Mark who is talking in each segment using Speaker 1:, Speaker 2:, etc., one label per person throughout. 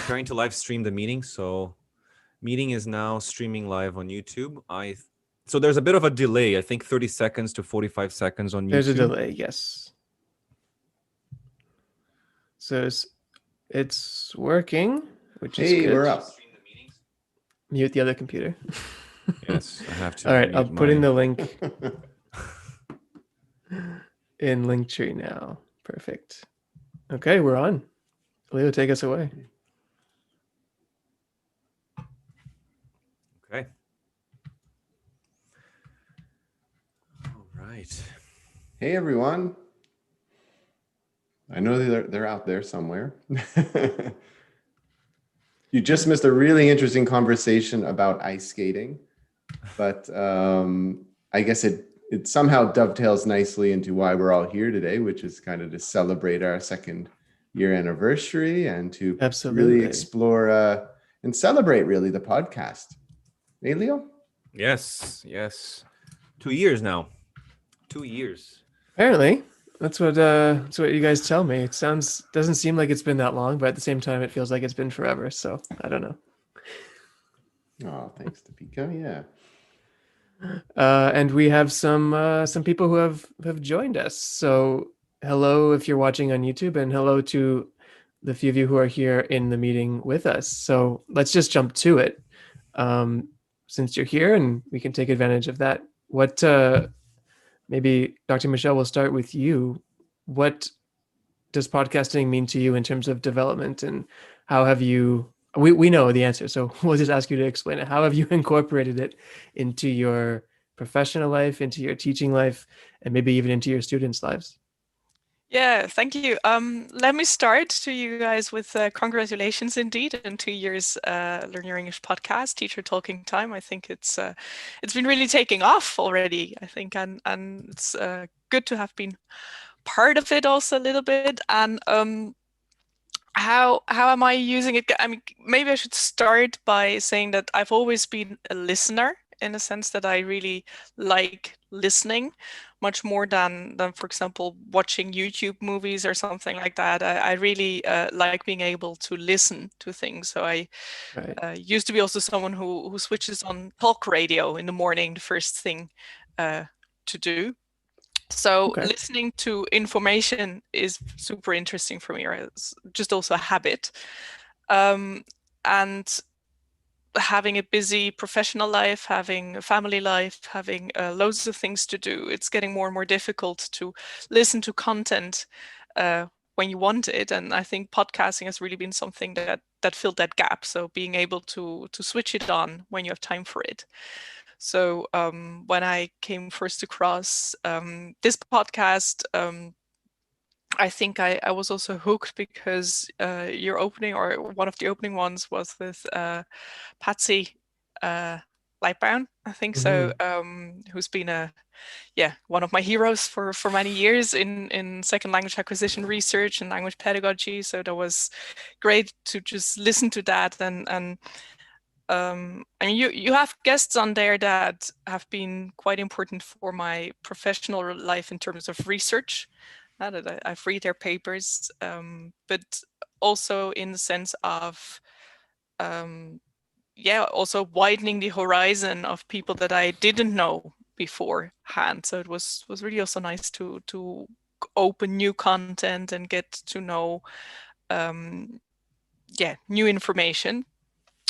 Speaker 1: preparing to live stream the meeting. So meeting is now streaming live on YouTube. So there's a bit of a delay, I think 30 seconds to 45 seconds on YouTube.
Speaker 2: There's a delay, yes. So it's working, which is good.
Speaker 3: Hey, we're up.
Speaker 2: Mute the other computer.
Speaker 1: Yes, I have to.
Speaker 2: All right, I'm putting the link in Linktree now. Perfect. Okay, we're on. Leo, take us away.
Speaker 1: Okay. All right.
Speaker 3: Hey, everyone. I know they're out there somewhere. You just missed a really interesting conversation about ice skating, but I guess it somehow dovetails nicely into why we're all here today, which is kind of to celebrate our 2nd year anniversary and to really explore and celebrate really the podcast. Hey, Leo?
Speaker 1: Yes. 2 years now. 2 years.
Speaker 2: Apparently. That's what you guys tell me. It doesn't seem like it's been that long, but at the same time, it feels like it's been forever. So I don't know.
Speaker 3: Oh, thanks to Pika. Yeah.
Speaker 2: And we have some people who have joined us. So hello if you're watching on YouTube, and hello to the few of you who are here in the meeting with us. So let's just jump to it. Since you're here, and we can take advantage of that. What? Maybe Dr. Michelle, we'll start with you. What does podcasting mean to you in terms of development, and how have you, we know the answer, so we'll just ask you to explain it. How have you incorporated it into your professional life, into your teaching life, and maybe even into your students' lives?
Speaker 4: Yeah, thank you. Let me start to you guys with congratulations indeed in 2 years Learn Your English podcast, Teacher Talking Time. I think it's been really taking off already, I think, and it's good to have been part of it also a little bit. And how am I using it? I mean, maybe I should start by saying that I've always been a listener, in a sense that I really like listening much more than for example, watching YouTube movies or something like that. I really like being able to listen to things. So I used to be also someone who switches on talk radio in the morning, the first thing to do. So listening to information is super interesting for me, right? It's just also a habit. And having a busy professional life, having a family life, having loads of things to do, it's getting more and more difficult to listen to content when you want it. And I think podcasting has really been something that filled that gap. So being able to switch it on when you have time for it. So when I came first across this podcast, I think I was also hooked because your opening, or one of the opening ones, was with Patsy Lightbound, I think so, who's been one of my heroes for many years in second language acquisition research and language pedagogy. So that was great to just listen to that. And I mean, you have guests on there that have been quite important for my professional life in terms of research. That I've read their papers, but also in the sense of also widening the horizon of people that I didn't know beforehand. So it was really also nice to open new content and get to know new information.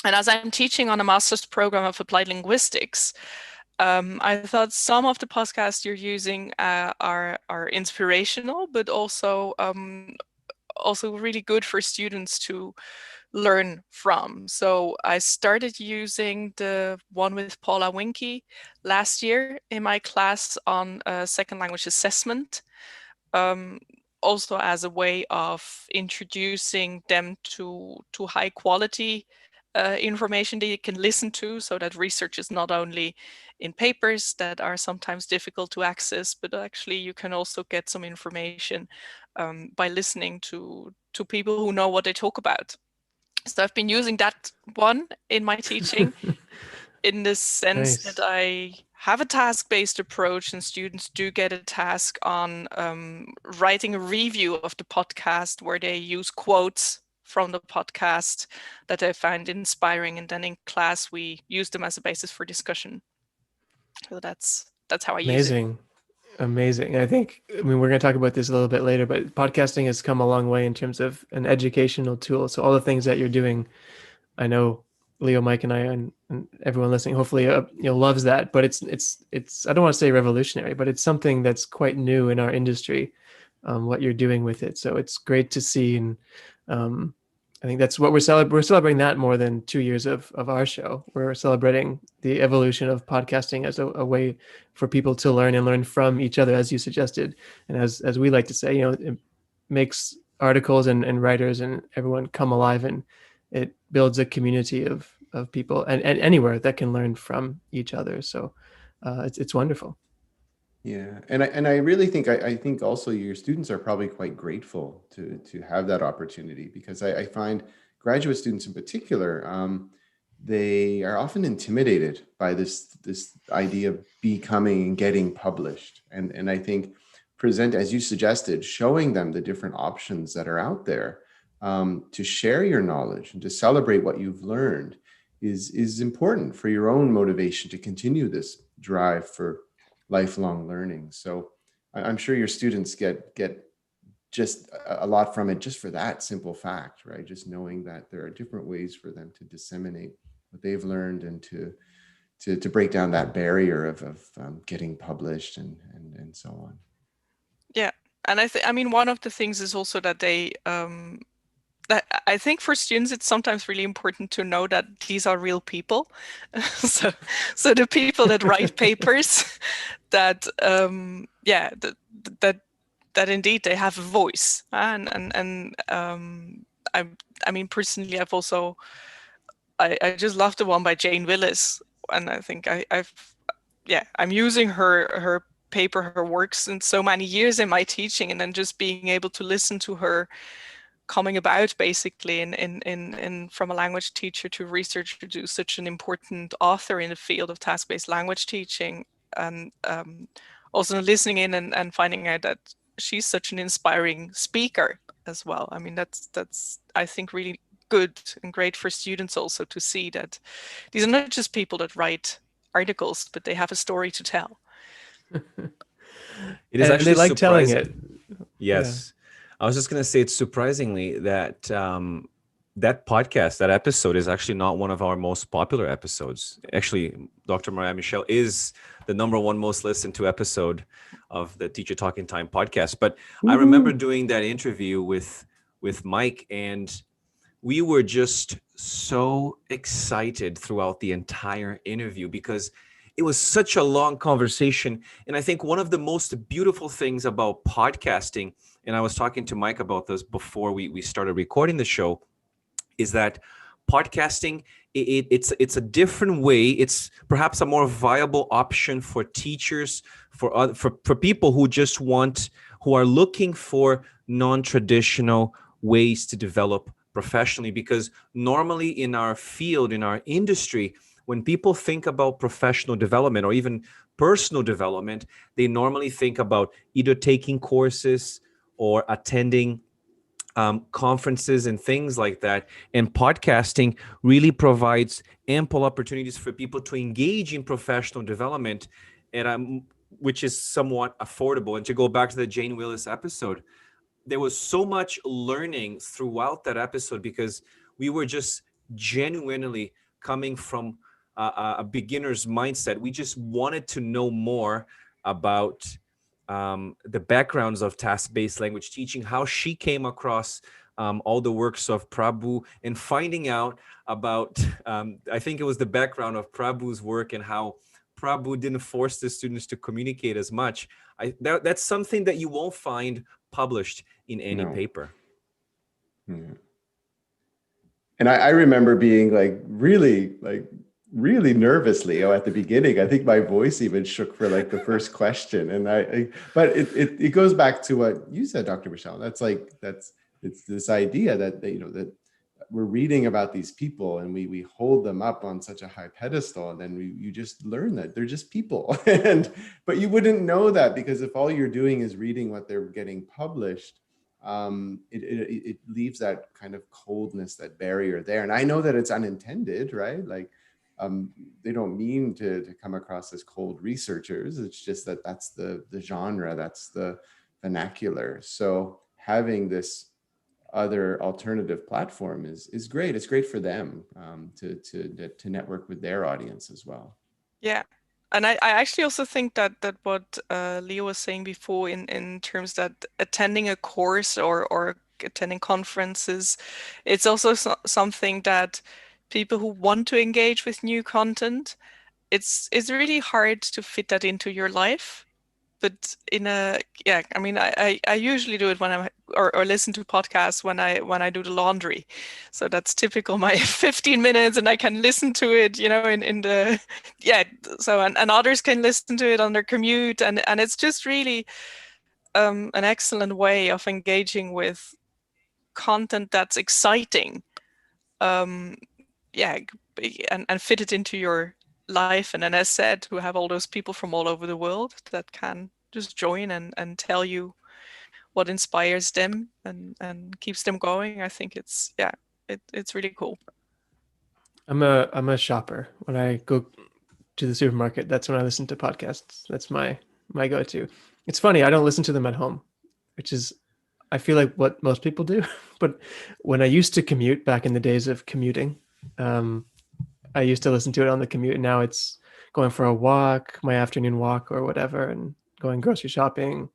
Speaker 4: And as I'm teaching on a master's program of applied linguistics, I thought some of the podcasts you're using are inspirational, but also really good for students to learn from. So I started using the one with Paula Winke last year in my class on second language assessment, also as a way of introducing them to high quality information that you can listen to, so that research is not only in papers that are sometimes difficult to access, but actually you can also get some information by listening to people who know what they talk about. So I've been using that one in my teaching in the sense that I have a task-based approach, and students do get a task on writing a review of the podcast where they use quotes from the podcast that I find inspiring, and then in class we use them as a basis for discussion. So that's how I use it.
Speaker 2: Amazing. I think, I mean, we're going to talk about this a little bit later, but podcasting has come a long way in terms of an educational tool. So all the things that you're doing, I know Leo, Mike, and I, and everyone listening, hopefully, loves that. But it's. I don't want to say revolutionary, but it's something that's quite new in our industry. What you're doing with it, so it's great to see, and I think that's what we're celebrating that more than 2 years of our show. We're celebrating the evolution of podcasting as a way for people to learn and learn from each other, as you suggested, and as we like to say, it makes articles and writers and everyone come alive, and it builds a community of people and anywhere that can learn from each other. So it's wonderful.
Speaker 3: Yeah, and I really think I think also your students are probably quite grateful to have that opportunity, because I find graduate students in particular, they are often intimidated by this idea of becoming and getting published, and I think as you suggested, showing them the different options that are out there, to share your knowledge and to celebrate what you've learned is important for your own motivation to continue this drive for lifelong learning. So I'm sure your students get just a lot from it, just for that simple fact, right? Just knowing that there are different ways for them to disseminate what they've learned, and to break down that barrier of getting published and so on.
Speaker 4: Yeah, and I mean, one of the things is also that they that I think for students it's sometimes really important to know that these are real people. so the people that write papers, that that indeed they have a voice, and I mean, personally, I've also I just love the one by Jane Willis, and I think I'm using her paper, her works in so many years in my teaching, and then just being able to listen to her coming about basically in from a language teacher to researcher to such an important author in the field of task-based language teaching, and also listening in and finding out that she's such an inspiring speaker as well. I mean, that's I think really good and great for students also to see that these are not just people that write articles, but they have a story to tell.
Speaker 1: It is
Speaker 2: And
Speaker 1: actually
Speaker 2: they like telling
Speaker 1: surprising.
Speaker 2: it.
Speaker 1: Yes. I was just going to say, it's surprisingly that that podcast, that episode is actually not one of our most popular episodes. Actually, Dr. Mariah Michelle is the #1 most listened to episode of the Teacher Talking Time podcast. But I remember doing that interview with Mike, and we were just so excited throughout the entire interview because it was such a long conversation. And I think one of the most beautiful things about podcasting, and I was talking to Mike about this before we started recording the show, is that podcasting, it's a different way. It's perhaps a more viable option for teachers, for people who are looking for non-traditional ways to develop professionally. Because normally in our field, in our industry, when people think about professional development or even personal development, they normally think about either taking courses or attending conferences and things like that. And podcasting really provides ample opportunities for people to engage in professional development, and which is somewhat affordable. And to go back to the Jane Willis episode, there was so much learning throughout that episode because we were just genuinely coming from a beginner's mindset. We just wanted to know more about the backgrounds of task-based language teaching, how she came across all the works of Prabhu, and finding out about, I think it was the background of Prabhu's work and how Prabhu didn't force the students to communicate as much. That's something that you won't find published in any paper.
Speaker 3: Hmm. And I remember being really nervously at the beginning. I think my voice even shook for the first question. And but it goes back to what you said, Dr. Michelle. It's this idea that that we're reading about these people and we hold them up on such a high pedestal, and then you just learn that they're just people. But you wouldn't know that, because if all you're doing is reading what they're getting published, it leaves that kind of coldness, that barrier there. And I know that it's unintended, right? Like they don't mean to come across as cold researchers. It's just that that's the genre, that's the vernacular. So having this other alternative platform is great. It's great for them to network with their audience as well.
Speaker 4: Yeah. And I actually also think that what Leo was saying before in terms that attending a course or attending conferences, it's also something that people who want to engage with new content, it's really hard to fit that into your life. But I mean, I usually do it when I'm or listen to podcasts when I do the laundry. So that's typical my 15 minutes and I can listen to it, in the, yeah. So, and others can listen to it on their commute. And it's just really an excellent way of engaging with content that's exciting. Um, yeah, and fit it into your life. And then as said, to have all those people from all over the world that can just join and tell you what inspires them and keeps them going. I think it's really cool.
Speaker 2: I'm a shopper. When I go to the supermarket, that's when I listen to podcasts. That's my go-to. It's funny, I don't listen to them at home, which is I feel like what most people do. But when I used to commute back in the days of commuting, um, I used to listen to it on the commute, and now it's going for a walk, my afternoon walk or whatever, and going grocery shopping.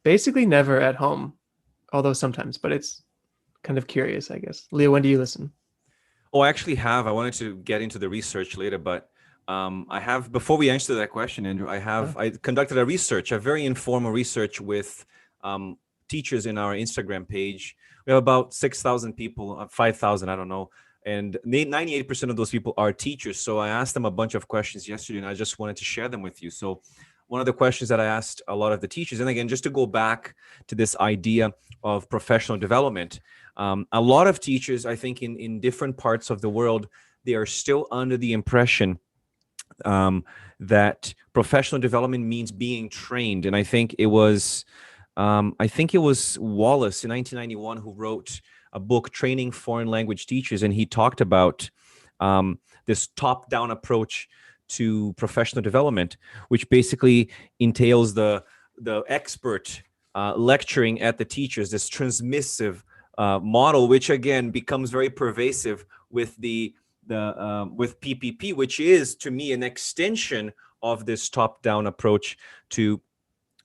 Speaker 2: Basically never at home, although sometimes, but it's kind of curious, I guess. Leo, when do you listen?
Speaker 1: Oh, I actually have. I wanted to get into the research later, but I have, before we answer that question, Andrew, I conducted a very informal research with teachers in our Instagram page. We have about 6,000 people, 5,000, I don't know. And 98% of those people are teachers. So I asked them a bunch of questions yesterday, and I just wanted to share them with you. So one of the questions that I asked a lot of the teachers, and again, just to go back to this idea of professional development, a lot of teachers, I think in different parts of the world, they are still under the impression that professional development means being trained. And I think it was Wallace in 1991 who wrote a book, Training Foreign Language Teachers, and he talked about this top-down approach to professional development, which basically entails the expert lecturing at the teachers, this transmissive model, which again becomes very pervasive with with PPP, which is to me an extension of this top-down approach to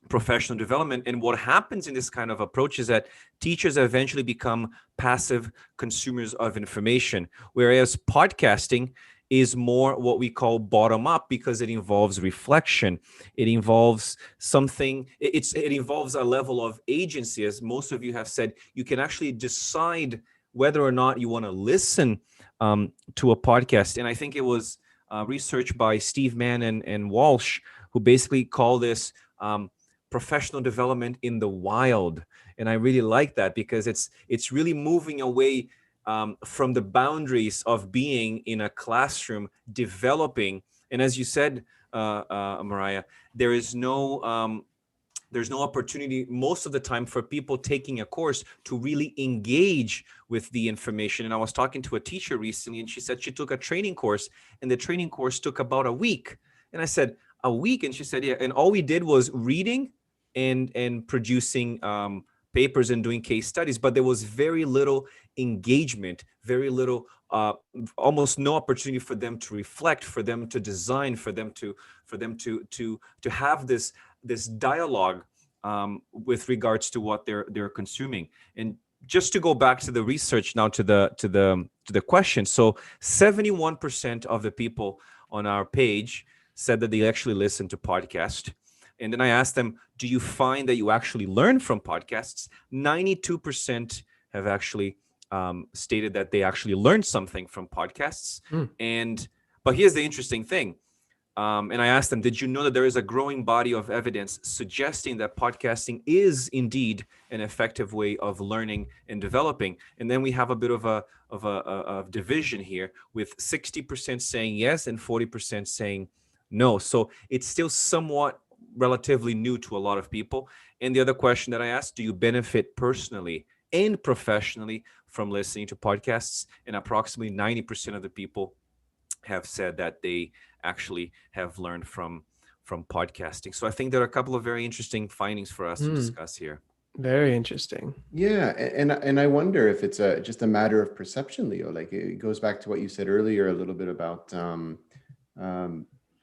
Speaker 1: professional development. And what happens in this kind of approach is that teachers eventually become passive consumers of information, whereas podcasting is more what we call bottom up, because it involves reflection. It involves something, it involves a level of agency. As most of you have said, you can actually decide whether or not you want to listen to a podcast. And I think it was research by Steve Mann and Walsh, who basically call this professional development in the wild. And I really like that, because it's really moving away from the boundaries of being in a classroom, developing. And as you said, Mariah, there's no opportunity most of the time for people taking a course to really engage with the information. And I was talking to a teacher recently, and she said she took a training course, and the training course took about a week. And I said, a week? And she said, yeah. And all we did was reading and producing papers and doing case studies, but there was very little engagement, very little, almost no opportunity for them to reflect, for them to design, for them to have this dialogue with regards to what they're consuming. And just to go back to the research now, to the question, so 71% of the people on our page said that they actually listen to podcasts. And then I asked them, do you find that you actually learn from podcasts? 92% have actually stated that they actually learned something from podcasts. But here's the interesting thing. And I asked them, did you know that there is a growing body of evidence suggesting that podcasting is indeed an effective way of learning and developing? And then we have a bit of a division here, with 60% saying yes and 40% saying no. So it's still somewhat relatively new to a lot of people. And the other question that I asked, do you benefit personally and professionally from listening to podcasts? And approximately 90% of the people have said that they actually have learned from podcasting. So I think there are a couple of very interesting findings for us to discuss here.
Speaker 2: Very interesting.
Speaker 3: Yeah, and I wonder if it's just a matter of perception, Leo. Like it goes back to what you said earlier a little bit about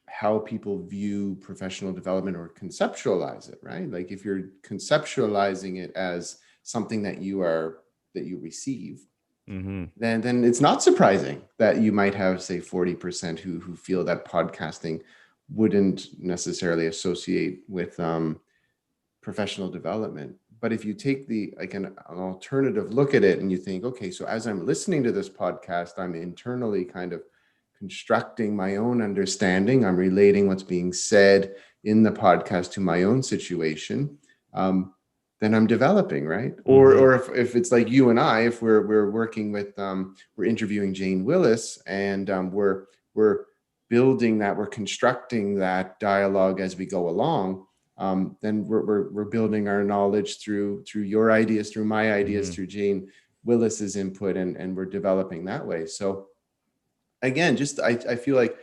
Speaker 3: how people view professional development or conceptualize it, right? Like if you're conceptualizing it as something that you receive, then it's not surprising that you might have, say, 40% who feel that podcasting wouldn't necessarily associate with professional development. But if you take an alternative look at it and you think, okay, so as I'm listening to this podcast, I'm internally kind of constructing my own understanding. I'm relating what's being said in the podcast to my own situation. Then I'm developing, right? Or if it's like you and I, if we're working with, we're interviewing Jane Willis, and we're building that, we're constructing that dialogue as we go along. Then we're building our knowledge through your ideas, through my ideas, through Jane Willis's input, and we're developing that way. So again, just I feel like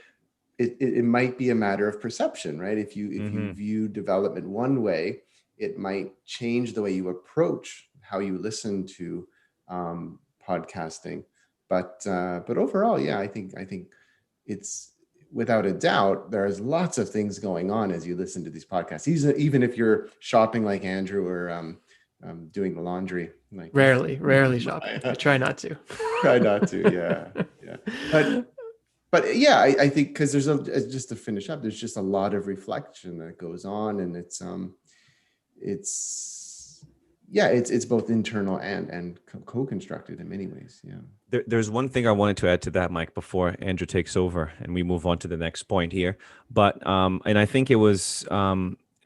Speaker 3: it might be a matter of perception, right? If you view development one way, it might change the way you approach how you listen to podcasting. But overall, yeah, I think it's, without a doubt, there's lots of things going on as you listen to these podcasts. Even if you're shopping like Andrew, or doing the laundry. Like
Speaker 2: Rarely shopping. I try not to.
Speaker 3: Try not to. Yeah. But yeah, I think because there's just to finish up, there's just a lot of reflection that goes on, and it's both internal and co-constructed in many ways. Yeah.
Speaker 1: There's one thing I wanted to add to that, Mike, before Andrew takes over and we move on to the next point here. But and I think it was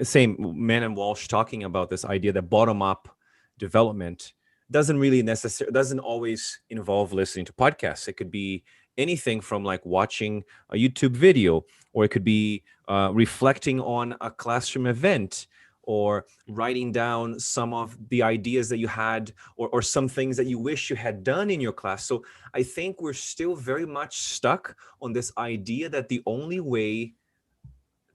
Speaker 1: same Mann and Walsh talking about this idea that bottom-up development doesn't always involve listening to podcasts. It could be anything from like watching a YouTube video, or it could be reflecting on a classroom event, or writing down some of the ideas that you had, or some things that you wish you had done in your class. So I think we're still very much stuck on this idea that the only way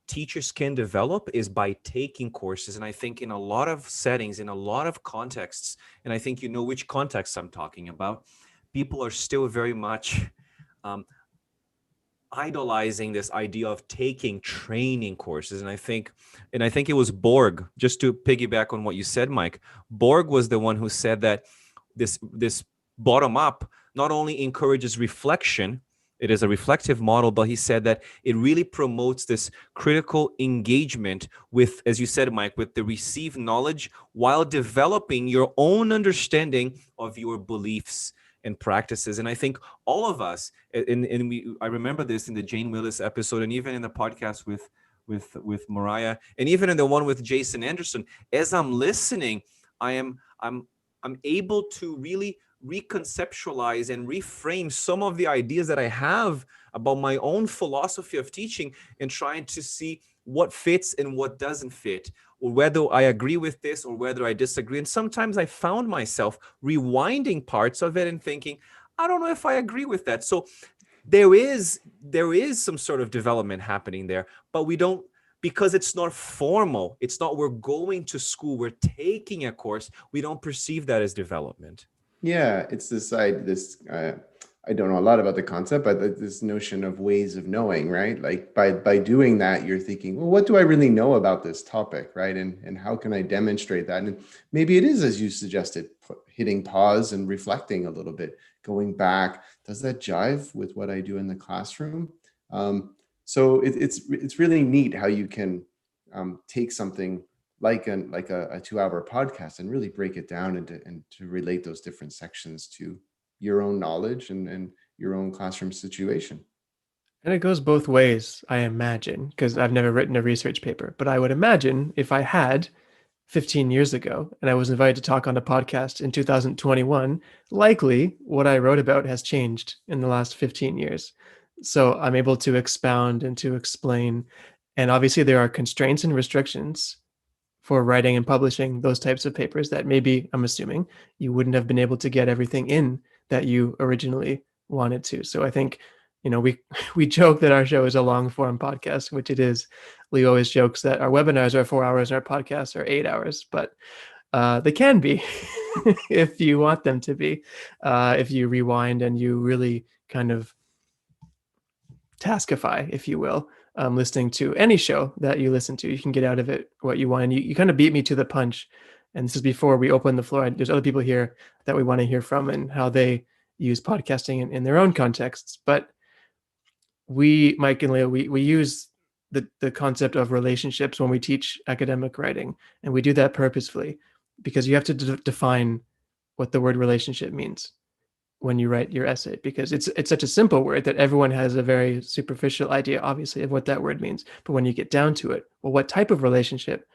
Speaker 1: teachers can develop is by taking courses. And I think in a lot of settings, in a lot of contexts, and I think you know which context I'm talking about, people are still very much idolizing this idea of taking training courses. And I think it was Borg, just to piggyback on what you said, Mike. Borg was the one who said that this bottom up not only encourages reflection, it is a reflective model, but he said that it really promotes this critical engagement with, as you said, Mike, with the received knowledge while developing your own understanding of your beliefs and practices. And I think all of us, I remember this in the Jane Willis episode, and even in the podcast with Mariah, and even in the one with Jason Anderson, as I'm listening, I'm able to really reconceptualize and reframe some of the ideas that I have about my own philosophy of teaching, and trying to see what fits and what doesn't fit, or whether I agree with this or whether I disagree. And sometimes I found myself rewinding parts of it and thinking, I don't know if I agree with that. So there is some sort of development happening there, but we don't, because it's not formal. It's not, we're going to school, we're taking a course. We don't perceive that as development.
Speaker 3: Yeah, it's I don't know a lot about the concept, but this notion of ways of knowing, right? Like by doing that, you're thinking, well, what do I really know about this topic, right? And how can I demonstrate that? And maybe it is, as you suggested, hitting pause and reflecting a little bit, going back. Does that jive with what I do in the classroom? So it's really neat how you can take something like a 2-hour podcast and really break it down and to relate those different sections to your own knowledge and your own classroom situation.
Speaker 2: And it goes both ways, I imagine, because I've never written a research paper, but I would imagine if I had 15 years ago and I was invited to talk on a podcast in 2021, likely what I wrote about has changed in the last 15 years. So I'm able to expound and to explain And obviously there are constraints and restrictions for writing and publishing those types of papers that maybe, I'm assuming, you wouldn't have been able to get everything in that you originally wanted to. So I think, we we joke that our show is a long form podcast, which it is. Leo always jokes that our webinars are 4 hours and our podcasts are 8 hours, but they can be if you want them to be, if you rewind and you really kind of taskify, if you will, listening to any show that you listen to. You can get out of it what you want. And you kind of beat me to the punch. And this is before we open the floor. There's other people here that we want to hear from and how they use podcasting in their own contexts. But we, Mike and Leo, we use the concept of relationships when we teach academic writing. And we do that purposefully because you have to define what the word relationship means when you write your essay, because it's such a simple word that everyone has a very superficial idea, obviously, of what that word means. But when you get down to it, well, what type of relationship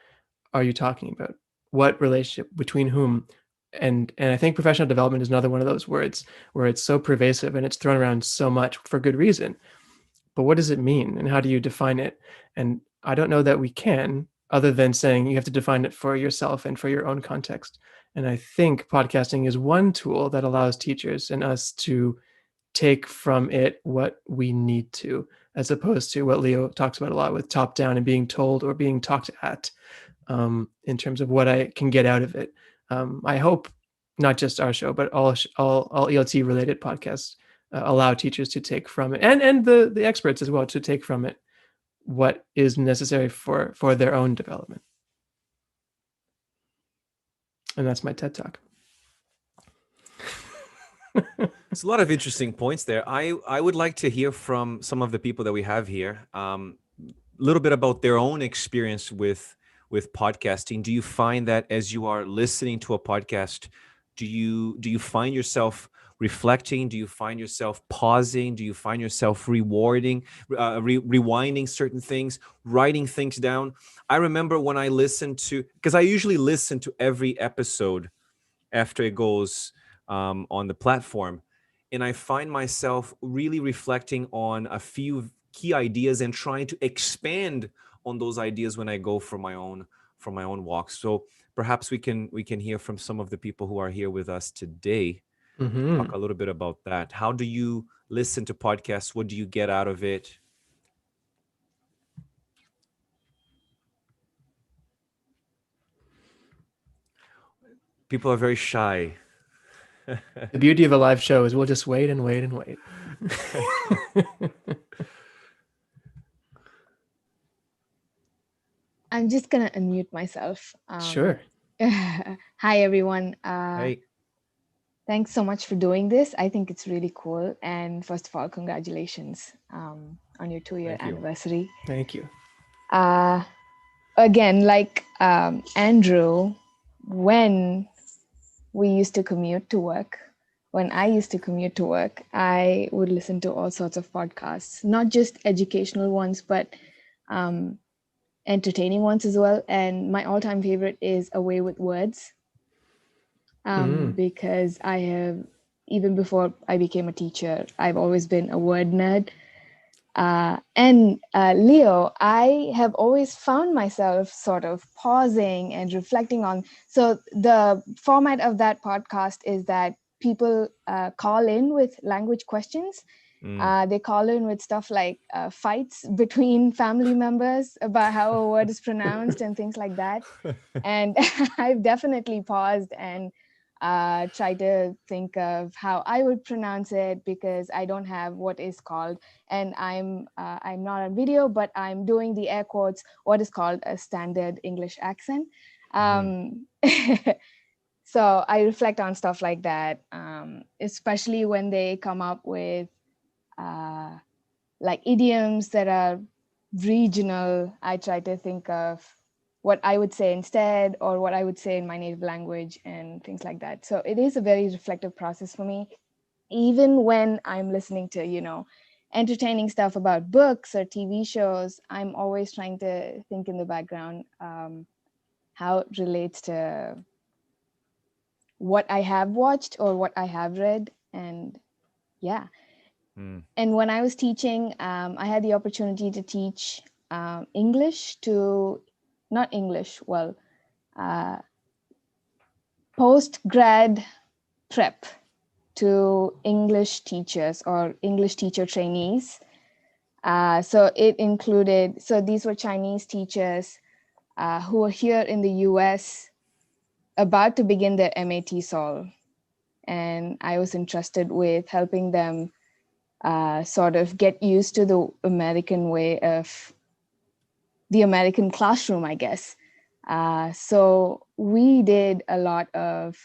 Speaker 2: are you talking about? What relationship between whom? And I think professional development is another one of those words where it's so pervasive and it's thrown around so much for good reason. But what does it mean and how do you define it? And I don't know that we can, other than saying you have to define it for yourself and for your own context. And I think podcasting is one tool that allows teachers and us to take from it what we need to, as opposed to what Leo talks about a lot with top down and being told or being talked at, in terms of what I can get out of it. I hope not just our show, but all ELT related podcasts allow teachers to take from it, and the experts as well, to take from it what is necessary for their own development. And that's my TED Talk.
Speaker 1: It's a lot of interesting points there. I would like to hear from some of the people that we have here, a little bit about their own experience with podcasting. Do you find that as you are listening to a podcast, do you find yourself reflecting? Do you find yourself pausing? Do you find yourself rewinding certain things, writing things down? I remember when I listened to, because I usually listen to every episode after it goes on the platform, and I find myself really reflecting on a few key ideas and trying to expand on those ideas when I go for my own walks. So perhaps we can hear from some of the people who are here with us today.
Speaker 2: Mm-hmm.
Speaker 1: Talk a little bit about that. How do you listen to podcasts? What do you get out of it? People are very shy.
Speaker 2: The beauty of a live show is we'll just wait and wait and wait.
Speaker 5: I'm just gonna unmute myself.
Speaker 2: Sure.
Speaker 5: Hi, everyone.
Speaker 1: Hey.
Speaker 5: Thanks so much for doing this. I think it's really cool. And first of all, congratulations on your 2-year anniversary.
Speaker 2: Thank you.
Speaker 5: Again, like Andrew, when we used to commute to work, when I used to commute to work, I would listen to all sorts of podcasts, not just educational ones, but entertaining ones as well. And my all-time favorite is A Way with Words, because I have, even before I became a teacher, I've always been a word nerd. And Leo, I have always found myself sort of pausing and reflecting on. So the format of that podcast is that people call in with language questions. They call in with stuff like fights between family members about how a word is pronounced and things like that. And I've definitely paused and try to think of how I would pronounce it, because I don't have what is called, and I'm not on video, but I'm doing the air quotes, what is called a standard English accent. So I reflect on stuff like that, especially when they come up with like idioms that are regional. I try to think of what I would say instead, or what I would say in my native language and things like that. So it is a very reflective process for me. Even when I'm listening to, entertaining stuff about books or TV shows, I'm always trying to think in the background how it relates to what I have watched or what I have read. And yeah. And when I was teaching, I had the opportunity to teach English to, not English, well, post-grad prep to English teachers or English teacher trainees. So it included, so these were Chinese teachers who were here in the US about to begin their MAT Sol. And I was entrusted with helping them sort of get used to the American way of the American classroom, I guess. So we did a lot of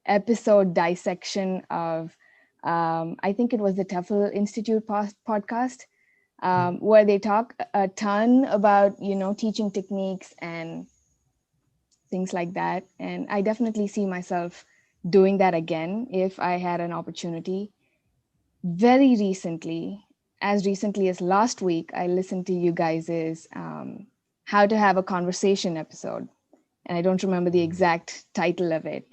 Speaker 5: episode dissection of, I think it was the TEFL Institute podcast, where they talk a ton about, teaching techniques and things like that. And I definitely see myself doing that again if I had an opportunity. Very recently, as recently as last week, I listened to you guys's How to Have a Conversation episode. And I don't remember the exact title of it.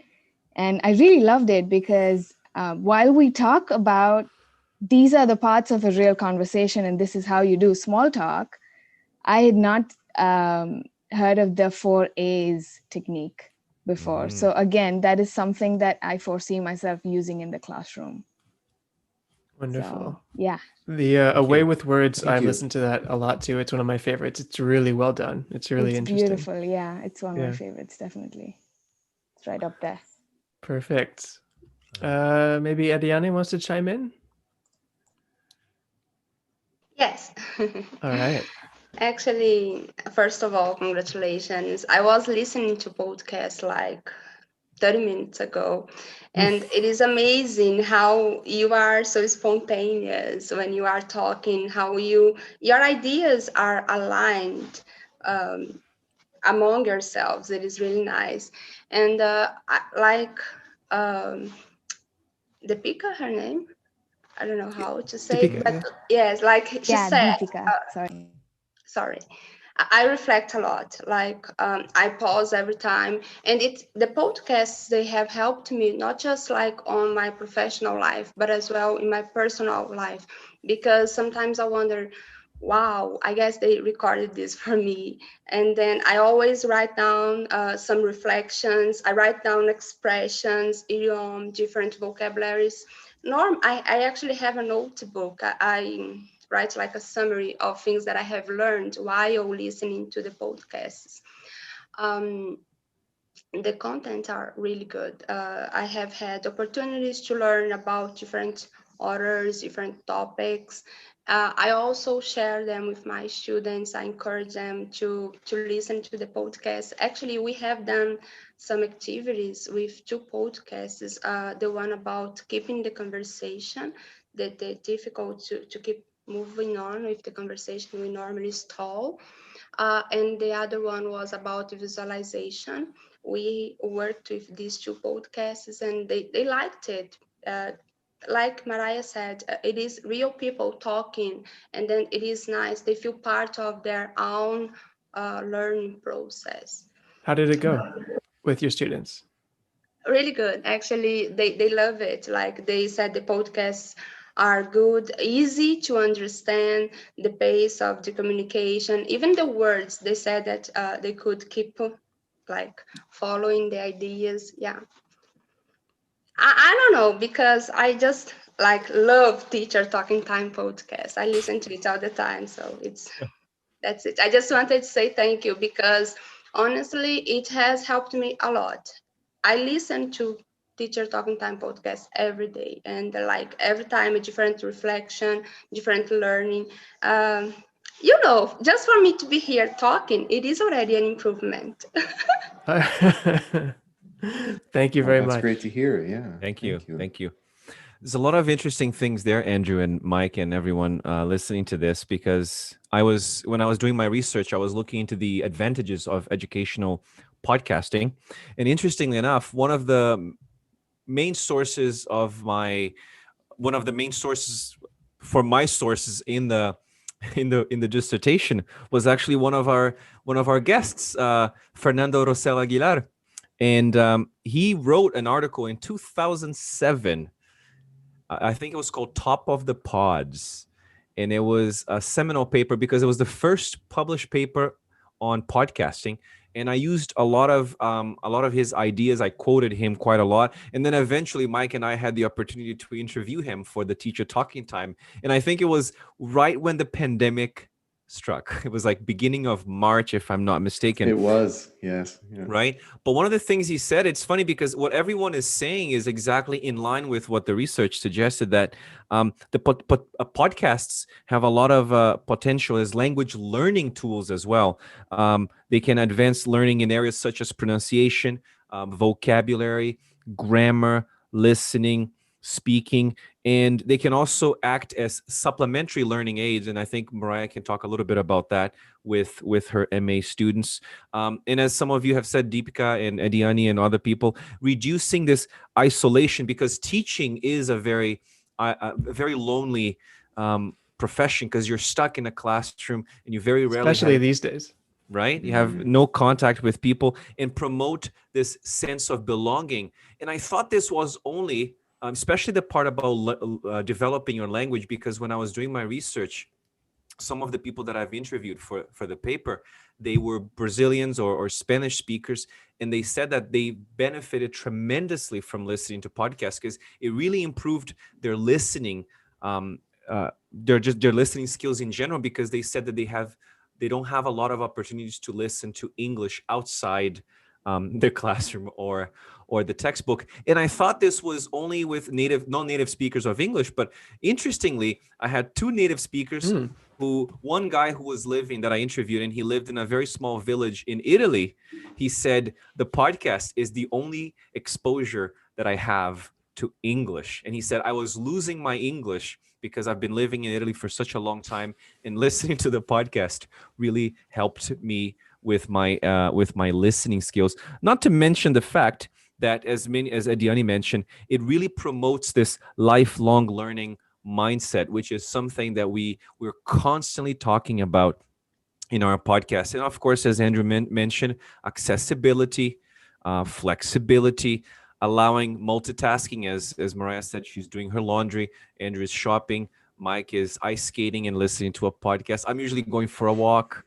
Speaker 5: And I really loved it because while we talk about these are the parts of a real conversation and this is how you do small talk, I had not heard of the 4A's technique before. So again, that is something that I foresee myself using in the classroom.
Speaker 2: Wonderful.
Speaker 5: So, yeah.
Speaker 2: The A Way
Speaker 1: you.
Speaker 2: with Words,
Speaker 3: Thank
Speaker 2: I
Speaker 3: you.
Speaker 2: listen to that a lot too. It's one of my favorites. It's really well done. It's really
Speaker 5: It's
Speaker 2: interesting.
Speaker 5: beautiful. Yeah, it's one of
Speaker 2: Yeah.
Speaker 5: my favorites, definitely. It's right up there.
Speaker 2: Perfect. Maybe Adiane wants to chime in?
Speaker 6: Yes.
Speaker 2: All right.
Speaker 6: Actually, first of all, congratulations. I was listening to podcast like 30 minutes ago, and it is amazing how you are so spontaneous when you are talking, how your ideas are aligned among yourselves. It is really nice. And Deepika, her name, I don't know how to say it,
Speaker 2: Deepika,
Speaker 6: but
Speaker 2: yeah.
Speaker 6: yes, like she
Speaker 5: Yeah,
Speaker 6: said,
Speaker 5: Deepika. Sorry.
Speaker 6: I reflect a lot. Like I pause every time, and the podcasts, they have helped me not just like on my professional life, but as well in my personal life, because sometimes I wonder, wow, I guess they recorded this for me. And then I always write down some reflections. I write down expressions, idiom, different vocabularies. I actually have a notebook. I write like a summary of things that I have learned while listening to the podcasts. The content are really good. I have had opportunities to learn about different authors, different topics. I also share them with my students. I encourage them to listen to the podcast. Actually, we have done some activities with 2 podcasts. The one about keeping the conversation, that they're difficult to keep moving on with the conversation we normally stall. And the other one was about visualization. We worked with these 2 podcasts and they liked it. Like Mariah said, it is real people talking, and then it is nice. They feel part of their own learning process.
Speaker 2: How did it go with your students?
Speaker 6: Really good. Actually, they love it. Like they said, the podcasts are good, easy to understand, the pace of the communication, even the words. They said that they could keep like following the ideas. Yeah. I don't know, because I just like love Teacher Talking Time podcast. I listen to it all the time. So that's it. I just wanted to say thank you, because honestly, it has helped me a lot. I listen to Teacher Talking Time podcast every day, and like every time a different reflection, different learning. Just for me to be here talking, it is already an improvement.
Speaker 2: Thank you
Speaker 3: Oh,
Speaker 2: very
Speaker 3: that's
Speaker 2: much.
Speaker 3: great to hear. Yeah.
Speaker 1: Thank you. Thank you. There's a lot of interesting things there, Andrew and Mike and everyone listening to this, because when I was doing my research, I was looking into the advantages of educational podcasting. And interestingly enough, one of the main sources for my sources in the dissertation was actually one of our guests, Fernando Rosell Aguilar. And he wrote an article in 2007. I think it was called Top of the Pods. and it was a seminal paper because it was the first published paper on podcasting. And I used a lot of his ideas. I quoted him quite a lot, and then eventually Mike and I had the opportunity to interview him for the Teacher Talking Time. And I think it was right when the pandemic struck. It was like beginning of March, if I'm not mistaken.
Speaker 3: It was, yes. Yeah.
Speaker 1: Right. But one of the things he said, it's funny because what everyone is saying is exactly in line with what the research suggested, that podcasts have a lot of potential as language learning tools as well. They can advance learning in areas such as pronunciation, vocabulary, grammar, listening, speaking, and they can also act as supplementary learning aids. And I think Mariah can talk a little bit about that with her MA students. And as some of you have said, Deepika and Ediani and other people, reducing this isolation, because teaching is a very lonely profession, because you're stuck in a classroom and you very rarely
Speaker 2: Especially
Speaker 1: have,
Speaker 2: these days.
Speaker 1: right? You have no contact with people, and promote this sense of belonging. And I thought this was only, especially the part about developing your language, because when I was doing my research, some of the people that I've interviewed for the paper, they were Brazilians or Spanish speakers, and they said that they benefited tremendously from listening to podcasts because it really improved their listening, their listening skills in general, because they said that they don't have a lot of opportunities to listen to English outside the classroom or the textbook. And I thought this was only with non-native speakers of English, but interestingly, I had two native speakers. One guy who was living, that I interviewed, and he lived in a very small village in Italy. He said, the podcast is the only exposure that I have to English. And he said, I was losing my English because I've been living in Italy for such a long time, and listening to the podcast really helped me with my listening skills. Not to mention the fact that, as Ediani mentioned, it really promotes this lifelong learning mindset, which is something that we're constantly talking about in our podcast. And of course, as Andrew mentioned, accessibility, flexibility, allowing multitasking. As Mariah said, she's doing her laundry, Andrew is shopping, Mike is ice skating and listening to a podcast. I'm usually going for a walk.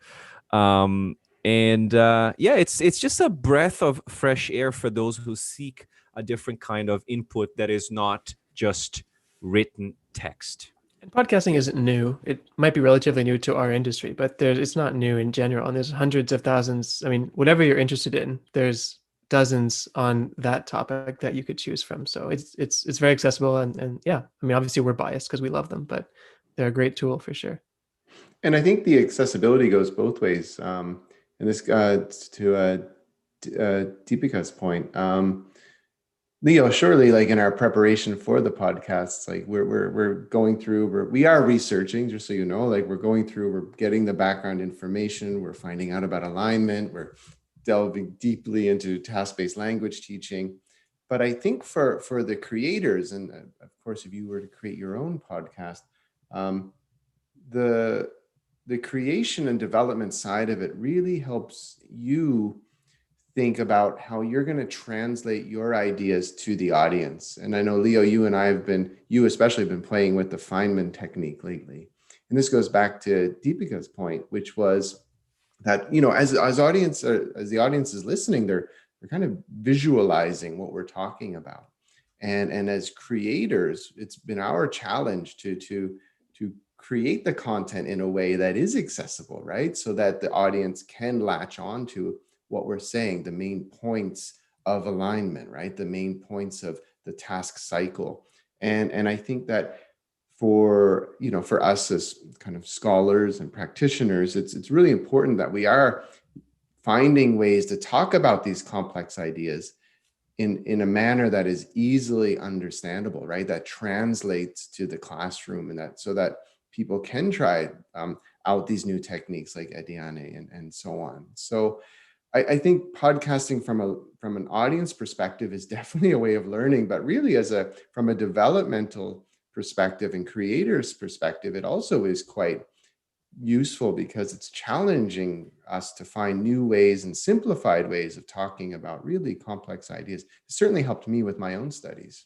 Speaker 1: It's just a breath of fresh air for those who seek a different kind of input that is not just written text.
Speaker 2: And podcasting isn't new. It might be relatively new to our industry, but it's not new in general. And there's hundreds of thousands. I mean, whatever you're interested in, there's dozens on that topic that you could choose from. So it's very accessible. And yeah, I mean, obviously we're biased because we love them, but they're a great tool for sure.
Speaker 3: And I think the accessibility goes both ways. And this to Deepika's point, Leo, surely, like in our preparation for the podcasts, like we're going through, we are researching, just so you know, like we're getting the background information, we're finding out about alignment, we're delving deeply into task-based language teaching. But I think for the creators, and of course, if you were to create your own podcast, the creation and development side of it really helps you think about how you're going to translate your ideas to the audience. And I know, Leo, you and I you especially have been playing with the Feynman technique lately. And this goes back to Deepika's point, which was that, as the audience is listening, they're kind of visualizing what we're talking about. And as creators, it's been our challenge to create the content in a way that is accessible, right? So that the audience can latch on to what we're saying, the main points of alignment, right? The main points of the task cycle. And I think that for us as kind of scholars and practitioners, it's really important that we are finding ways to talk about these complex ideas in a manner that is easily understandable, right? That translates to the classroom, and so that people can try out these new techniques like Ediane and so on. So I think podcasting from an audience perspective is definitely a way of learning, but really from a developmental perspective and creators perspective, it also is quite useful because it's challenging us to find new ways and simplified ways of talking about really complex ideas. It certainly helped me with my own studies.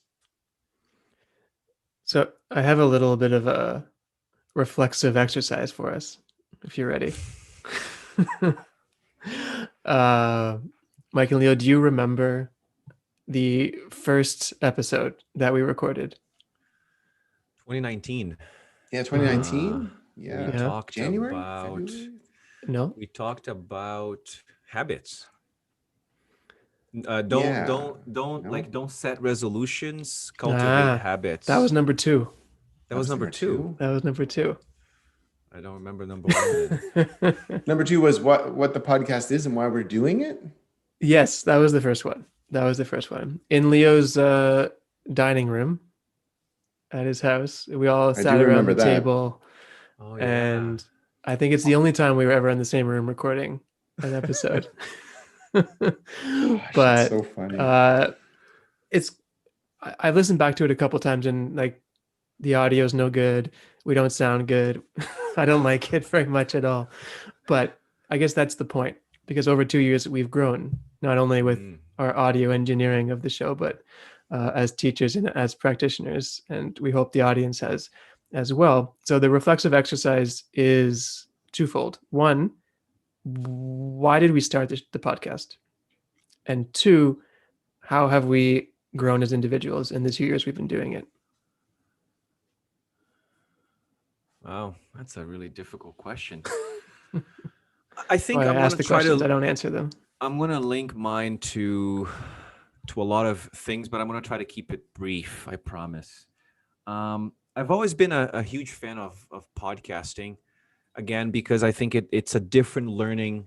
Speaker 2: So I have a little bit of a reflexive exercise for us, if you're ready. uh, Mike and Leo, do you remember the first episode that we recorded?
Speaker 1: 2019.
Speaker 3: Yeah, 2019.
Speaker 1: We
Speaker 3: Yeah.
Speaker 1: talked
Speaker 3: January,
Speaker 1: about
Speaker 3: February.
Speaker 2: No?
Speaker 1: we talked about habits.
Speaker 3: Yeah.
Speaker 1: Don't
Speaker 3: No,
Speaker 1: like don't set resolutions, cultivate
Speaker 2: Ah,
Speaker 1: habits.
Speaker 2: that was number 2.
Speaker 1: That was number two.
Speaker 2: That was number 2.
Speaker 1: I don't remember number one then.
Speaker 3: Number 2 was what the podcast is and why we're doing it.
Speaker 2: Yes, that was the first one. That was the first one. In Leo's dining room at his house, we all
Speaker 3: I
Speaker 2: sat
Speaker 3: do
Speaker 2: around
Speaker 3: remember
Speaker 2: the
Speaker 3: that.
Speaker 2: table,
Speaker 1: Oh yeah.
Speaker 2: and I think it's the only time we were ever in the same room recording an episode.
Speaker 3: Gosh, it's
Speaker 2: But
Speaker 3: so funny.
Speaker 2: it's I listened back to it a couple times, and like the audio's no good. We don't sound good. I don't like it very much at all. But I guess that's the point, because over 2 years we've grown, not only with our audio engineering of the show, but as teachers and as practitioners, and we hope the audience has as well. So the reflexive exercise is twofold. One, why did we start the podcast? And two, how have we grown as individuals in the 2 years we've been doing it?
Speaker 1: Wow, that's a really difficult question. I think
Speaker 2: I
Speaker 1: I'm
Speaker 2: ask
Speaker 1: gonna
Speaker 2: the
Speaker 1: try
Speaker 2: questions, I
Speaker 1: to.
Speaker 2: don't answer them.
Speaker 1: I'm gonna link mine to a lot of things, but I'm gonna try to keep it brief. I promise. I've always been a huge fan of podcasting, again because I think it's a different learning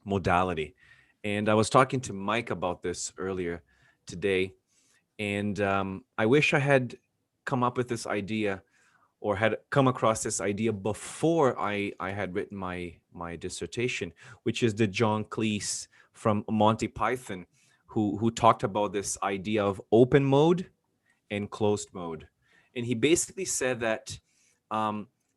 Speaker 1: modality. And I was talking to Mike about this earlier today, and I wish I had come up with this idea or had come across this idea before I had written my dissertation, which is the John Cleese from Monty Python, who talked about this idea of open mode and closed mode. And he basically said that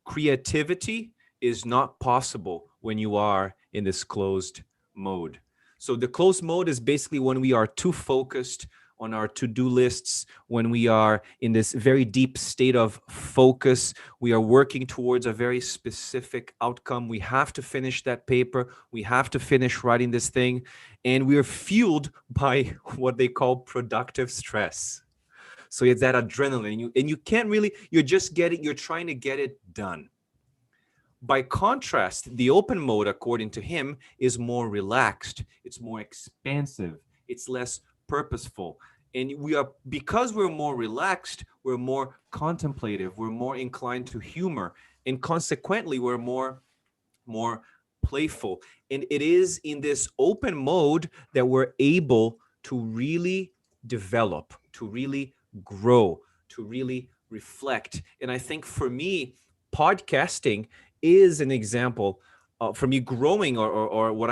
Speaker 1: creativity is not possible when you are in this closed mode. So the closed mode is basically when we are too focused on our to-do lists, when we are in this very deep state of focus, we are working towards a very specific outcome. We have to finish that paper. We have to finish writing this thing. And we are fueled by what they call productive stress. So it's that adrenaline, and you can't really, you're trying to get it done. By contrast, the open mode, according to him, is more relaxed, it's more expansive, it's less purposeful. And because we're more relaxed, we're more contemplative, we're more inclined to humor, and consequently, we're more playful. And it is in this open mode that we're able to really develop, to really grow, to really reflect. And I think for me, podcasting is an example for me growing, or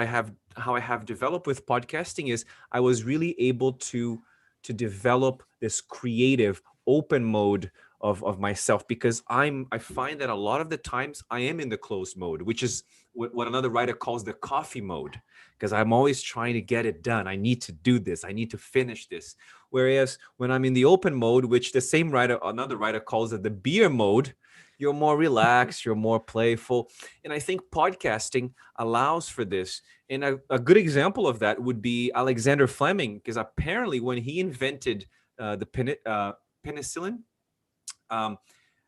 Speaker 1: how I have developed with podcasting is I was really able to develop this creative open mode of myself, because I find that a lot of the times I am in the closed mode, which is what another writer calls the coffee mode, because I'm always trying to get it done. I need to do this. I need to finish this. Whereas when I'm in the open mode, which another writer calls it the beer mode, you're more relaxed, you're more playful. And I think podcasting allows for this. And a good example of that would be Alexander Fleming, because apparently when he invented the penicillin,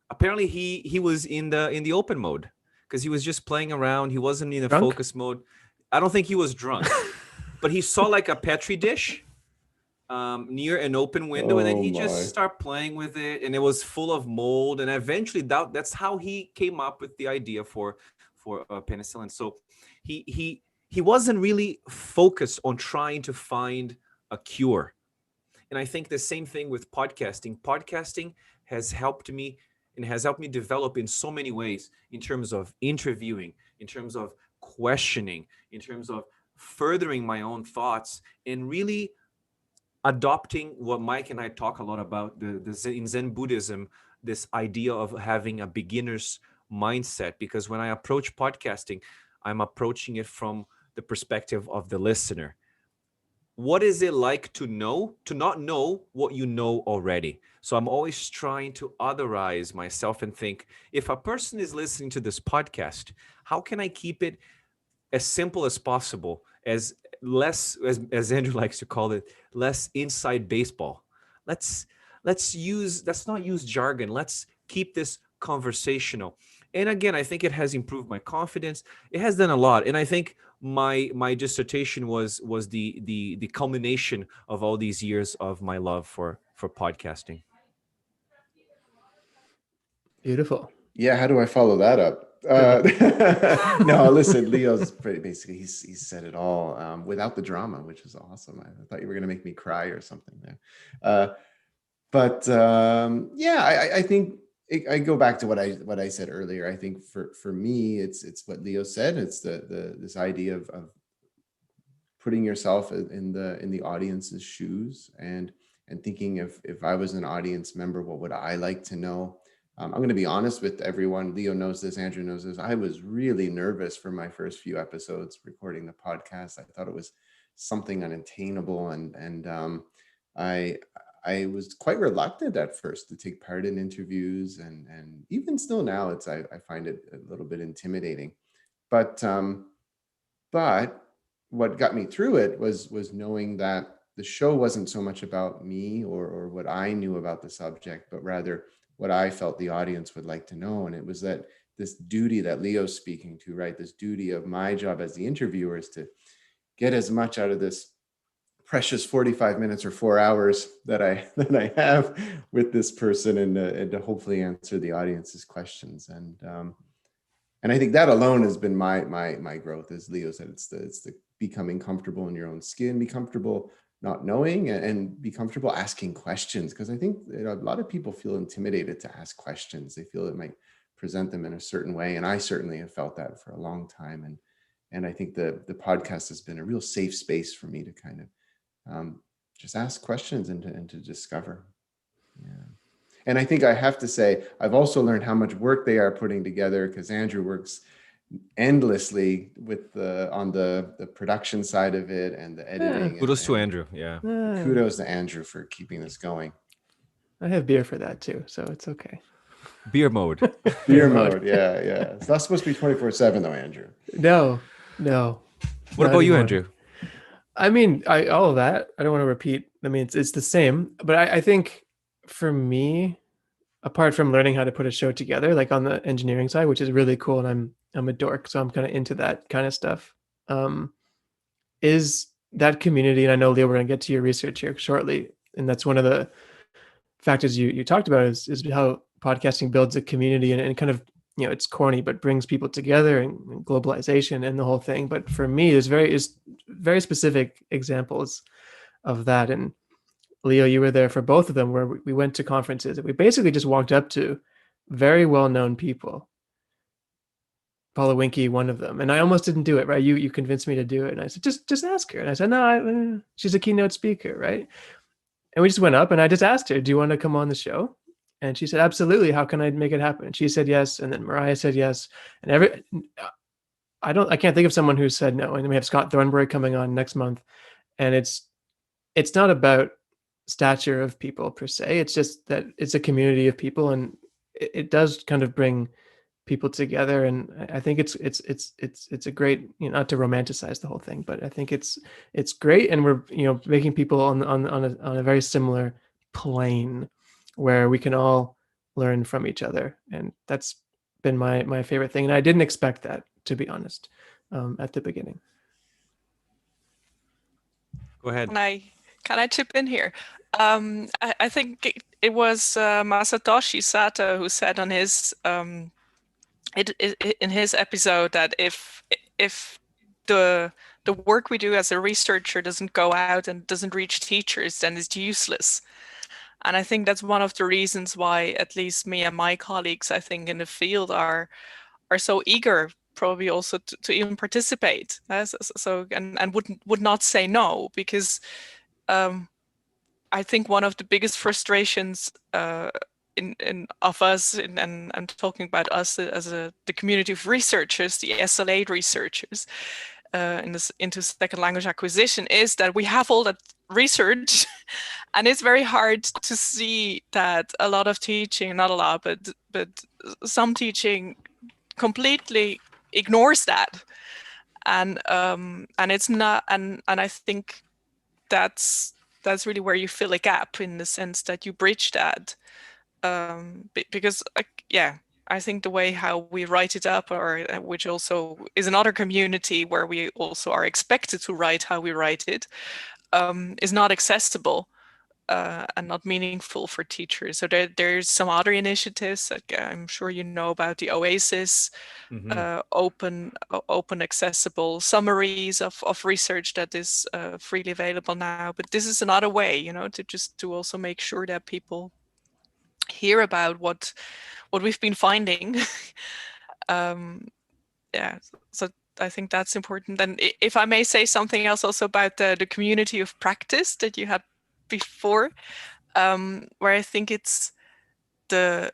Speaker 1: apparently he was in the open mode, because he was just playing around. He wasn't in a
Speaker 2: Drunk?
Speaker 1: focus mode. I don't think he was drunk, but he saw like a petri dish near an open window, and then he just started playing with it, and it was full of mold. And eventually that's how he came up with the idea for penicillin. So he wasn't really focused on trying to find a cure. And I think the same thing with podcasting has helped me, and has helped me develop in so many ways, in terms of interviewing, in terms of questioning, in terms of furthering my own thoughts, and really adopting what Mike and I talk a lot about, in Zen Buddhism, this idea of having a beginner's mindset. Because when I approach podcasting, I'm approaching it from the perspective of the listener. what is it like to not know what you know already? So I'm always trying to otherize myself and think, if a person is listening to this podcast, how can I keep it as simple as possible, as less, as Andrew likes to call it, less inside baseball. let's let's not use jargon. Let's keep this conversational. And again, I think it has improved my confidence. It has done a lot. And I think my dissertation was the culmination of all these years of my love for podcasting.
Speaker 2: Beautiful.
Speaker 3: Yeah, how do I follow that up? No, listen, Leo's pretty basically he's said it all without the drama, which is awesome. I thought you were gonna make me cry or something there. But yeah, I think I go back to what I said earlier. I think for me, it's what Leo said. It's the this idea of putting yourself in the audience's shoes and thinking, if I was an audience member, what would I like to know? I'm going to be honest with everyone. Leo knows this. Andrew knows this. I was really nervous for my first few episodes recording the podcast. I thought it was something unattainable, and I was quite reluctant at first to take part in interviews, and even still now, I find it a little bit intimidating. But what got me through it was knowing that the show wasn't so much about me or what I knew about the subject, but rather what I felt the audience would like to know. And it was that this duty that Leo's speaking to, right? This duty of my job as the interviewer is to get as much out of this precious 45 minutes or 4 hours that I have with this person, and to hopefully answer the audience's questions. And I think that alone has been my growth. As Leo said, it's the becoming comfortable in your own skin, be comfortable not knowing, and be comfortable asking questions. Because I think a lot of people feel intimidated to ask questions. They feel it might present them in a certain way. And I certainly have felt that for a long time. And I think the podcast has been a real safe space for me to kind of just ask questions and to discover. Yeah. And I think I have to say, I've also learned how much work they are putting together, because Andrew works endlessly with on the production side of it and the editing.
Speaker 1: Kudos to Andrew. Yeah.
Speaker 3: Kudos to Andrew for keeping this going.
Speaker 2: I have beer for that too, so it's okay.
Speaker 1: Beer mode.
Speaker 3: Beer mode. Yeah. It's not supposed to be 24/7 though, Andrew.
Speaker 2: No.
Speaker 1: What about you, Andrew?
Speaker 2: I mean, all of that. I don't want to repeat. I mean, it's the same, but I think for me, apart from learning how to put a show together, like on the engineering side, which is really cool, and I'm a dork, so I'm kind of into that kind of stuff, is that community. And I know, Leo, we're gonna get to your research here shortly, and that's one of the factors you talked about is how podcasting builds a community, and kind of, it's corny, but brings people together, and globalization and the whole thing. But for me, there's very specific examples of that. And Leo, you were there for both of them, where we went to conferences and we basically just walked up to very well-known people. Paula Winky, one of them. And I almost didn't do it, right? You convinced me to do it. And I said, just ask her. And I said, no, she's a keynote speaker, right? And we just went up and I just asked her, do you want to come on the show? And she said, absolutely. How can I make it happen? And she said yes. And then Mariah said yes. And I can't think of someone who said no. And then we have Scott Thornbury coming on next month. And it's not about stature of people per se. It's just that it's a community of people, and it does kind of bring people together. And I think it's a great, not to romanticize the whole thing, but I think it's great. And we're, making people on a very similar plane where we can all learn from each other. And that's been my favorite thing. And I didn't expect that, to be honest, at the beginning.
Speaker 1: Go ahead.
Speaker 4: Can I chip in here? I think it was Masatoshi Sato who said on his in his episode that if the work we do as a researcher doesn't go out and doesn't reach teachers, then it's useless. And I think that's one of the reasons why at least me and my colleagues, I think, in the field are so eager, probably also to even participate. So and would not say no, because I think one of the biggest frustrations of us, and talking about us as the community of researchers, the SLA researchers, into second language acquisition is that we have all that research, and it's very hard to see that a lot of teaching, not a lot, but some teaching completely ignores that, and it's not, and I think that's really where you fill a gap, in the sense that you bridge that, because yeah, I think the way how we write it up, or which also is another community where we also are expected to write how we write it, is not accessible and not meaningful for teachers. So there's some other initiatives. Like, I'm sure you know about the Oasis, open accessible summaries of research that is freely available now. But this is another way, to also make sure that people hear about what we've been finding. Yeah, so I think that's important. And if I may say something else also about the community of practice that you had before, where I think it's the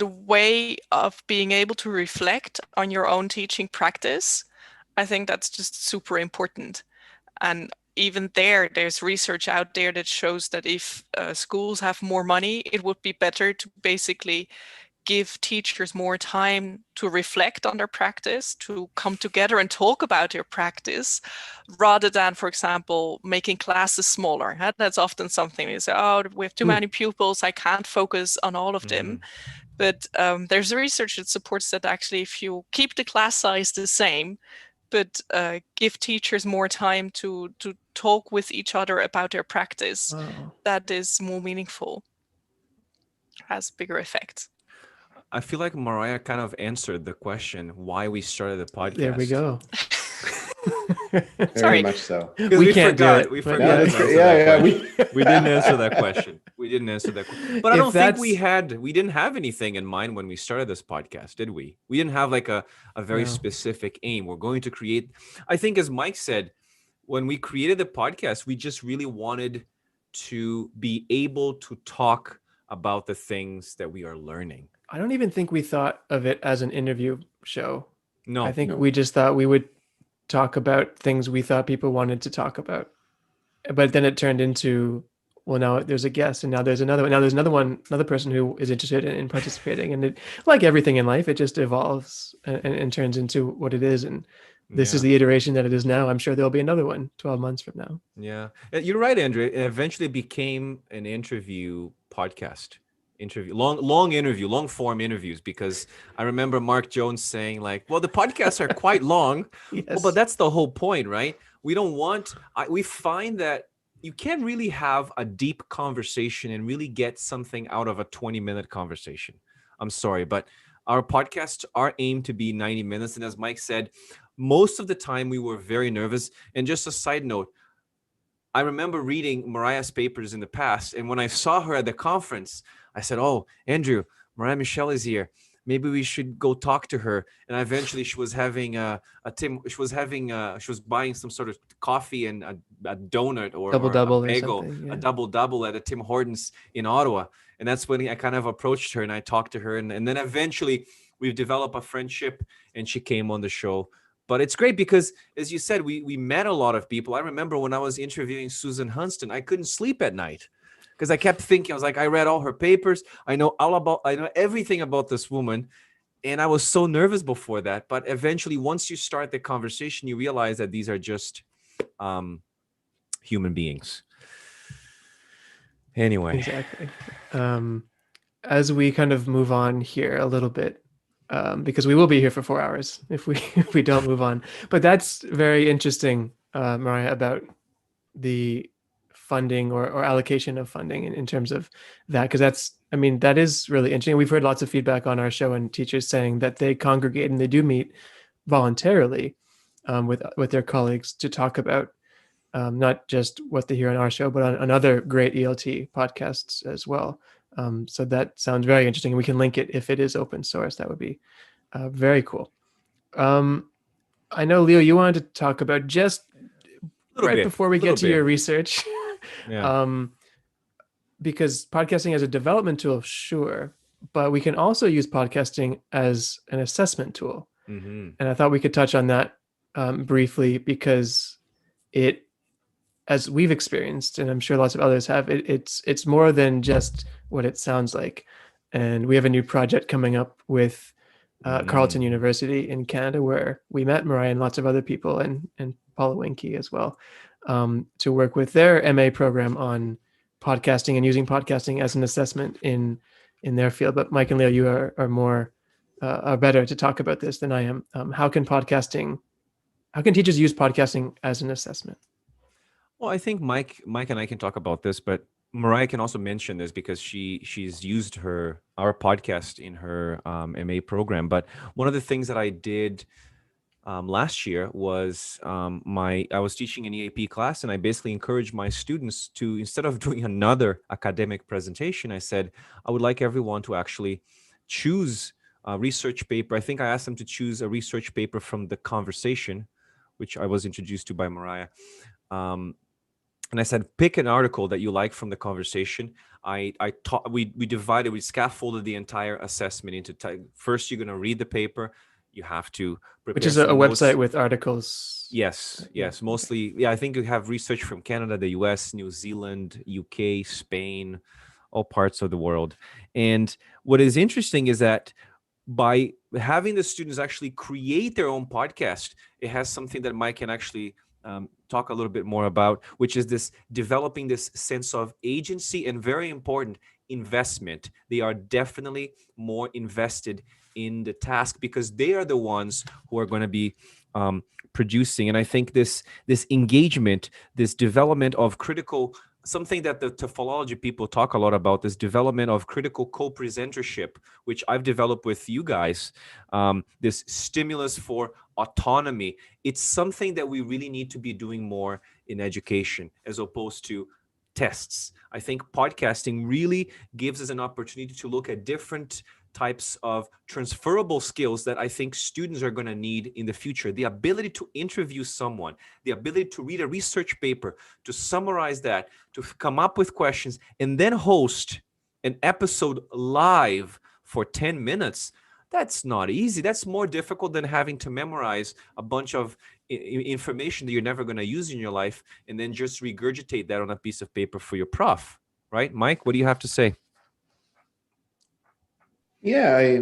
Speaker 4: way of being able to reflect on your own teaching practice. I think that's just super important. And even there's research out there that shows that if schools have more money, it would be better to basically give teachers more time to reflect on their practice, to come together and talk about their practice, rather than, for example, making classes smaller. That's often something we say, oh, we have too many pupils, I can't focus on all of them. But there's research that supports that actually if you keep the class size the same, but give teachers more time to talk with each other about their practice, that is more meaningful, has bigger effects.
Speaker 1: I feel like Mariah kind of answered the question why we started the podcast.
Speaker 2: There we go.
Speaker 3: Very
Speaker 4: Sorry.
Speaker 3: much so.
Speaker 2: We can't do it.
Speaker 1: We
Speaker 2: But
Speaker 1: forgot.
Speaker 3: No,
Speaker 1: to
Speaker 3: that's
Speaker 1: answer
Speaker 3: great. Yeah,
Speaker 1: that
Speaker 3: yeah.
Speaker 1: question. We didn't answer that question. We didn't answer that question. But I
Speaker 2: If
Speaker 1: don't think we
Speaker 2: that's-
Speaker 1: didn't have anything in mind when we started this podcast, did we? We didn't have like a very
Speaker 2: No.
Speaker 1: specific aim. We're going to create, I think, as Mike said, when we created the podcast, we just really wanted to be able to talk about the things that we are learning.
Speaker 2: I don't even think we thought of it as an interview show.
Speaker 1: No,
Speaker 2: I think
Speaker 3: No.
Speaker 2: we just thought we would talk about things we thought people wanted to talk about. But then it turned into, well, now there's a guest, and now there's another one. Now there's another person who is interested in participating. And it, like everything in life, it just evolves and turns into what it is. And this is the iteration that it is now. I'm sure there'll be another one 12 months from now.
Speaker 1: Yeah, you're right, Andrew. It eventually became an interview podcast. Long form interviews, because I remember Mark Jones saying like, well, the podcasts are quite long.
Speaker 2: Yes.
Speaker 1: Well, but that's the whole point, right? We don't want, we find that you can't really have a deep conversation and really get something out of a 20-minute conversation. I'm sorry, but our podcasts are aimed to be 90 minutes. And as Mike said, most of the time we were very nervous. And just a side note, I remember reading Mariah's papers in the past. And when I saw her at the conference, I said, oh, Andrew, Mariah Michelle is here. Maybe we should go talk to her. And eventually she was having she was buying some sort of coffee and a donut or
Speaker 2: Double-double
Speaker 1: a
Speaker 2: or
Speaker 1: bagel,
Speaker 2: something, yeah.
Speaker 1: a double at a Tim Hortons in Ottawa. And that's when I kind of approached her and I talked to her. And then eventually we've developed a friendship and she came on the show. But it's great because, as you said, we met a lot of people. I remember when I was interviewing Susan Hunston, I couldn't sleep at night because I kept thinking, I was like, I read all her papers. I know everything about this woman. And I was so nervous before that. But eventually, once you start the conversation, you realize that these are just human beings. Anyway.
Speaker 2: Exactly. As we kind of move on here a little bit, because we will be here for 4 hours if we don't move on. But that's very interesting, Mariah, about the funding or allocation of funding in terms of that, because that is really interesting. We've heard lots of feedback on our show and teachers saying that they congregate and they do meet voluntarily with their colleagues to talk about not just what they hear on our show, but on other great ELT podcasts as well. So that sounds very interesting. We can link it if it is open source. That would be very cool. I know, Leo, you wanted to talk about just before we get to your research, because podcasting as a development tool, sure, but we can also use podcasting as an assessment tool.
Speaker 1: Mm-hmm.
Speaker 2: And I thought we could touch on that briefly because it, as we've experienced, and I'm sure lots of others have, it's more than just what it sounds like. And we have a new project coming up with Carleton
Speaker 1: Mm-hmm.
Speaker 2: University in Canada, where we met Mariah and lots of other people, and Paula Winke as well, to work with their MA program on podcasting and using podcasting as an assessment in their field. But Mike and Leo, you are more are better to talk about this than I am. How can teachers use podcasting as an assessment?
Speaker 1: Well, I think Mike and I can talk about this, but Mariah can also mention this because she's used our podcast in her MA program. But one of the things that I did last year was I was teaching an EAP class, and I basically encouraged my students to, instead of doing another academic presentation, I said I would like everyone to actually choose a research paper. I think I asked them to choose a research paper from the conversation, which I was introduced to by Mariah. And I said, pick an article that you like from the conversation. We scaffolded the entire assessment into first, you're going to read the paper. You have to prepare
Speaker 2: Which is a
Speaker 1: some notes.
Speaker 2: website with articles.
Speaker 1: Yes,
Speaker 2: Yeah.
Speaker 1: yes. Mostly, yeah, I think you have research from Canada, the US, New Zealand, UK, Spain, all parts of the world. And what is interesting is that by having the students actually create their own podcast, it has something that Mike can actually talk a little bit more about, which is this developing this sense of agency and, very important, investment. They are definitely more invested in the task because they are the ones who are going to be producing. And I think this engagement, this development of critical, something that the TOEFLology people talk a lot about, this development of critical co-presentership, which I've developed with you guys, this stimulus for autonomy. It's something that we really need to be doing more in education as opposed to tests. I think podcasting really gives us an opportunity to look at different types of transferable skills that I think students are going to need in the future. The ability to interview someone, the ability to read a research paper, to summarize that, to come up with questions, and then host an episode live for 10 minutes. That's not easy. That's more difficult than having to memorize a bunch of information that you're never going to use in your life and then just regurgitate that on a piece of paper for your prof. Right? Mike, what do you have to say?
Speaker 3: Yeah,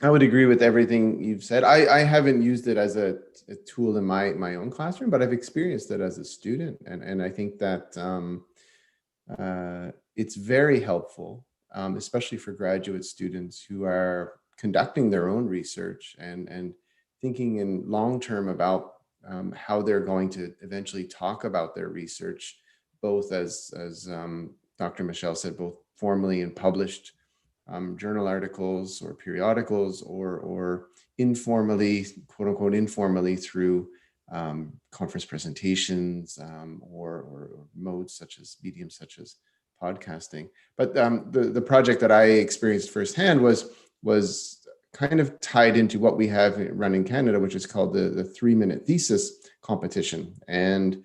Speaker 3: I would agree with everything you've said. I haven't used it as a tool in my own classroom, but I've experienced it as a student. And I think that it's very helpful, especially for graduate students who are conducting their own research and thinking in long term about how they're going to eventually talk about their research, both as Dr. Michelle said, both formally and published journal articles or periodicals, or informally, quote unquote, informally through conference presentations or modes such as mediums such as podcasting. But the project that I experienced firsthand was kind of tied into what we have run in Canada, which is called the 3-minute thesis competition. And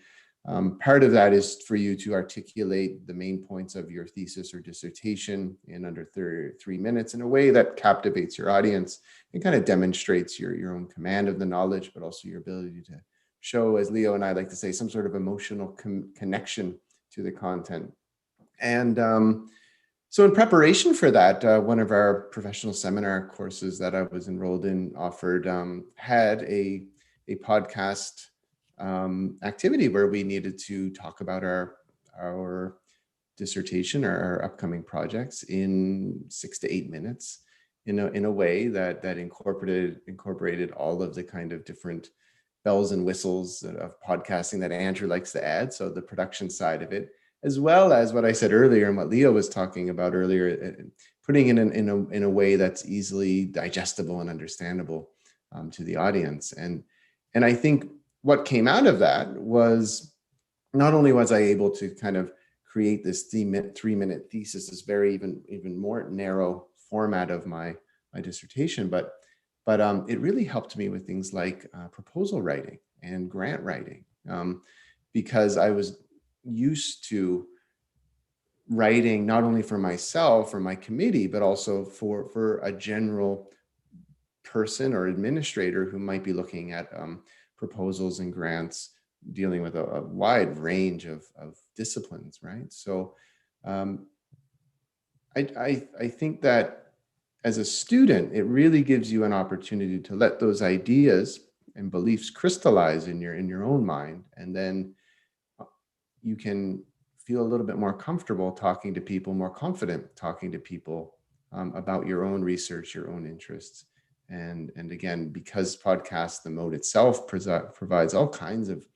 Speaker 3: part of that is for you to articulate the main points of your thesis or dissertation in under 3 minutes in a way that captivates your audience and kind of demonstrates your own command of the knowledge, but also your ability to show, as Leo and I like to say, some sort of emotional connection to the content. And so in preparation for that, one of our professional seminar courses that I was enrolled in offered, had a podcast activity where we needed to talk about our dissertation or our upcoming projects in 6 to 8 minutes in a way that incorporated all of the kind of different bells and whistles of podcasting that Andrew likes to add. So the production side of it, as well as what I said earlier and what Leo was talking about earlier, putting it in a way that's easily digestible and understandable to the audience. And I think what came out of that was, not only was I able to kind of create this 3-minute thesis, this very even more narrow format of my dissertation, but it really helped me with things like proposal writing and grant writing, because I was used to writing not only for myself or my committee, but also for a general person or administrator who might be looking at proposals and grants dealing with a wide range of disciplines, right? So I think that as a student, it really gives you an opportunity to let those ideas and beliefs crystallize in your own mind, and then you can feel a little bit more comfortable talking to people, more confident talking to people about your own research, your own interests. And again, because podcast, the mode itself provides all kinds of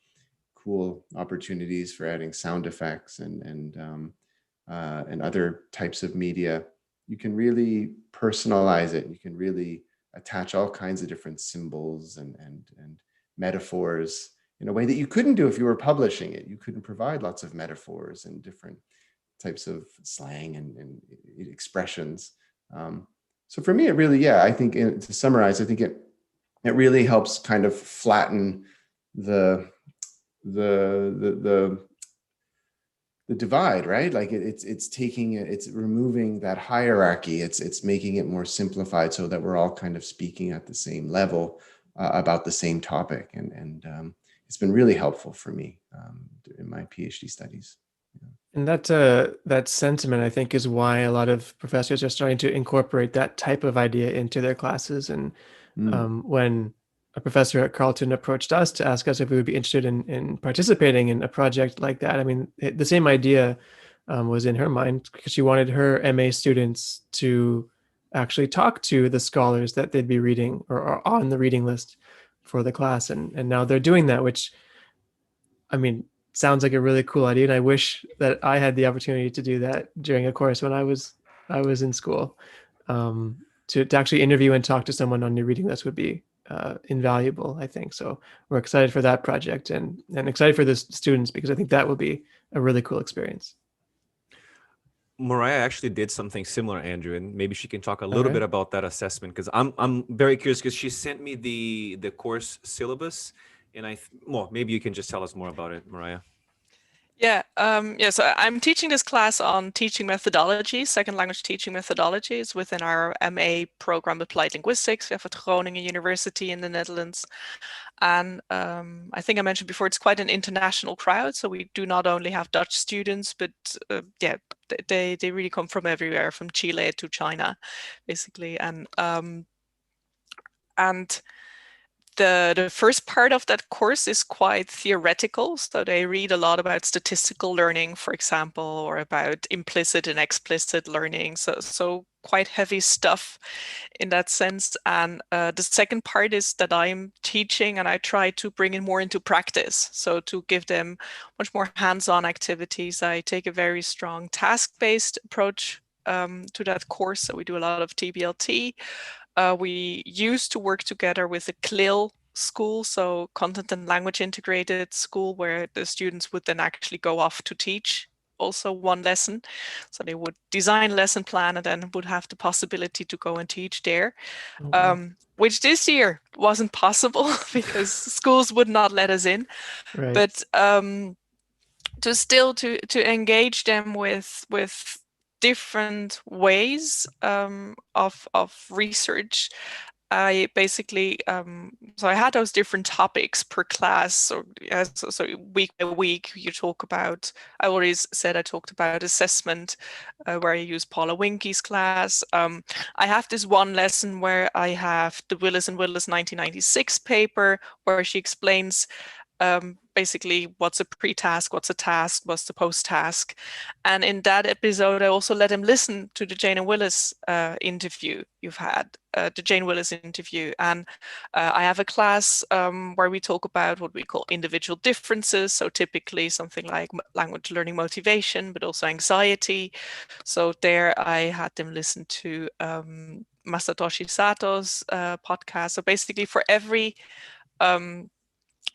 Speaker 3: cool opportunities for adding sound effects and other types of media, you can really personalize it. You can really attach all kinds of different symbols and metaphors in a way that you couldn't do if you were publishing it. You couldn't provide lots of metaphors and different types of slang and expressions. So for me, it really, yeah, I think to summarize, I think it really helps kind of flatten the divide, right? Like it's taking it, it's removing that hierarchy. It's making it more simplified so that we're all kind of speaking at the same level about the same topic. And it's been really helpful for me in my PhD studies.
Speaker 2: And that sentiment, I think, is why a lot of professors are starting to incorporate that type of idea into their classes. And when a professor at Carleton approached us to ask us if we would be interested in participating in a project like that, I mean, the same idea was in her mind, because she wanted her MA students to actually talk to the scholars that they'd be reading or are on the reading list for the class. And now they're doing that, which, I mean, sounds like a really cool idea. And I wish that I had the opportunity to do that during a course when I was in school. To actually interview and talk to someone on your reading list would be invaluable, I think. So we're excited for that project and excited for the students, because I think that will be a really cool experience.
Speaker 1: Mariah actually did something similar, Andrew, and maybe she can talk a
Speaker 2: All
Speaker 1: little
Speaker 2: right.
Speaker 1: bit about that assessment, because I'm very curious, because she sent me the course syllabus, and well, maybe you can just tell us more about it, Mariah.
Speaker 4: Yeah, so I'm teaching this class on teaching methodologies, second language teaching methodologies within our MA program Applied Linguistics. We have at Groningen University in the Netherlands. And I think I mentioned before, it's quite an international crowd. So we do not only have Dutch students, but yeah, they really come from everywhere, from Chile to China, basically. And the first part of that course is quite theoretical. So they read a lot about statistical learning, for example, or about implicit and explicit learning. So quite heavy stuff in that sense. And the second part is that I'm teaching, and I try to bring it more into practice. So to give them much more hands-on activities, I take a very strong task-based approach to that course. So we do a lot of TBLT. We used to work together with the CLIL school, so content and language integrated school, where the students would then actually go off to teach also one lesson. So they would design a lesson plan and then would have the possibility to go and teach there,
Speaker 2: Oh, wow.
Speaker 4: which this year wasn't possible because schools would not let us in.
Speaker 2: Right.
Speaker 4: But to engage them with different ways of research. I basically so I had those different topics per class. So week by week you talk about. I already said I talked about assessment, where I use Paula Winke's class. I have this one lesson where I have the Willis and Willis 1996 paper, where she explains basically what's a pre-task, what's a task, what's the post-task. And in that episode, I also let him listen to the Jane and Willis interview you've had, the Jane Willis interview. And I have a class where we talk about what we call individual differences. So typically something like language learning motivation, but also anxiety. So there I had them listen to Masatoshi Sato's podcast. So basically for every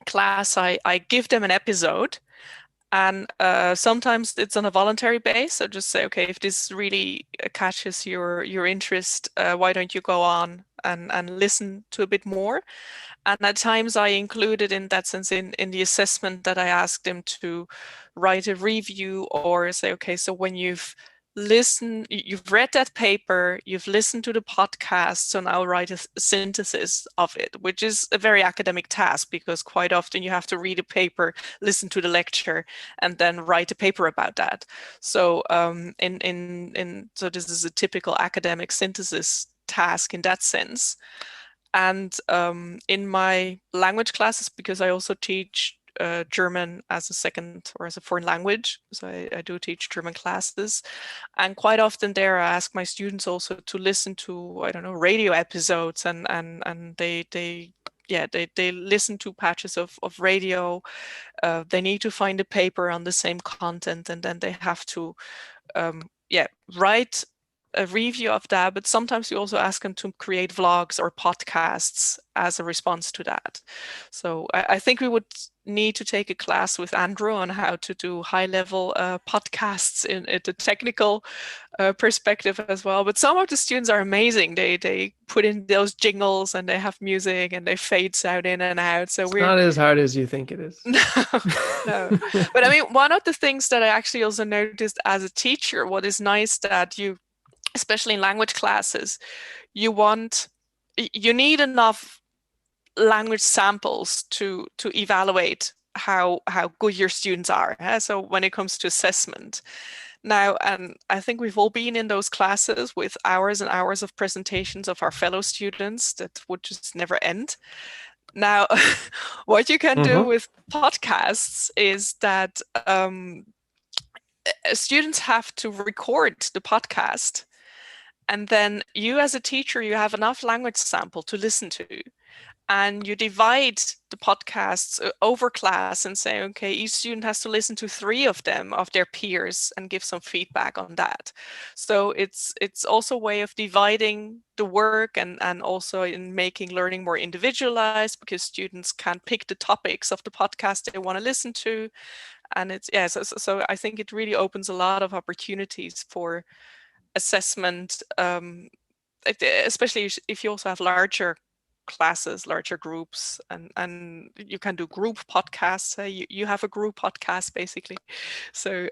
Speaker 4: class, I give them an episode, and sometimes it's on a voluntary base. So just say, okay, if this really catches your interest, why don't you go on and listen to a bit more? And at times I included in that sense in the assessment that I asked them to write a review or say, okay, so when you've you've read that paper, you've listened to the podcast, so now write a synthesis of it, which is a very academic task because quite often you have to read a paper, listen to the lecture, and then write a paper about that. So so this is a typical academic synthesis task in that sense. And in my language classes, because I also teach German as a second or as a foreign language, so I do teach German classes, and quite often there I ask my students also to listen to, I don't know, radio episodes, and they listen to patches of radio. They need to find a paper on the same content, and then they have to write a review of that. But sometimes we also ask them to create vlogs or podcasts as a response to that. So I think we would need to take a class with Andrew on how to do high-level podcasts in the technical perspective as well. But some of the students are amazing. They put in those jingles and they have music and they fades out in and out. So
Speaker 2: It's not as hard as you think it is.
Speaker 4: No. But I mean, one of the things that I actually also noticed as a teacher, what is nice that you, especially in language classes, you need enough language samples to evaluate how good your students are. So when it comes to assessment. Now, and I think we've all been in those classes with hours and hours of presentations of our fellow students that would just never end. Now, what you can do with podcasts is that students have to record the podcast, and then you as a teacher, you have enough language sample to listen to, and you divide the podcasts over class and say, okay, each student has to listen to 3 of them, of their peers, and give some feedback on that. So it's also a way of dividing the work, and also in making learning more individualized, because students can pick the topics of the podcast they want to listen to. And so I think it really opens a lot of opportunities for assessment, especially if you also have larger classes, larger groups, and you can do group podcasts. You have a group podcast basically, so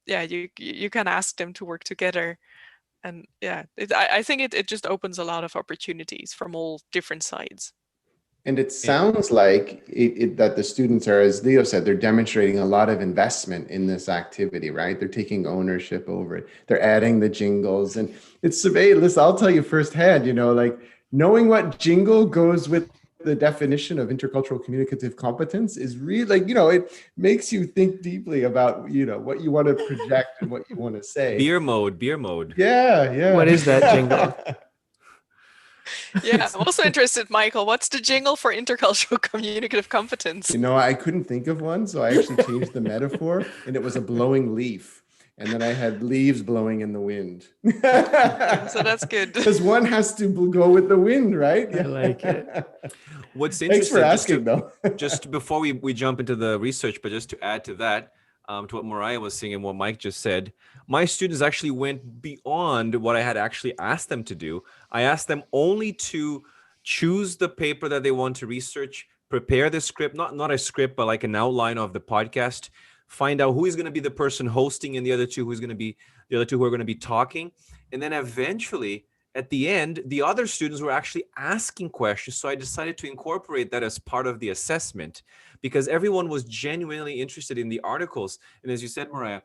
Speaker 4: you can ask them to work together, and I think it just opens a lot of opportunities from all different sides.
Speaker 3: And it sounds like that the students are, as Leo said, they're demonstrating a lot of investment in this activity, right? They're taking ownership over it. They're adding the jingles. And it's, hey, listen, I'll tell you firsthand, like knowing what jingle goes with the definition of intercultural communicative competence is really, it makes you think deeply about, what you want to project and what you want to say.
Speaker 1: Beer mode.
Speaker 3: Yeah.
Speaker 2: What is that jingle?
Speaker 4: Yeah, I'm also interested, Michael. What's the jingle for intercultural communicative competence?
Speaker 3: I couldn't think of one, so I actually changed the metaphor, and it was a blowing leaf. And then I had leaves blowing in the wind.
Speaker 4: So that's good.
Speaker 3: Because one has to go with the wind, right?
Speaker 2: I like it.
Speaker 1: What's
Speaker 3: Thanks
Speaker 1: interesting,
Speaker 3: for asking, though.
Speaker 1: just before we jump into the research, but just to add to that, to what Mariah was saying and what Mike just said, my students actually went beyond what I had actually asked them to do. I asked them only to choose the paper that they want to research, prepare the script, not a script, but like an outline of the podcast, find out who is going to be the person hosting and the other two who are going to be talking. And then eventually at the end, the other students were actually asking questions. So I decided to incorporate that as part of the assessment, because everyone was genuinely interested in the articles. And as you said, Mariah,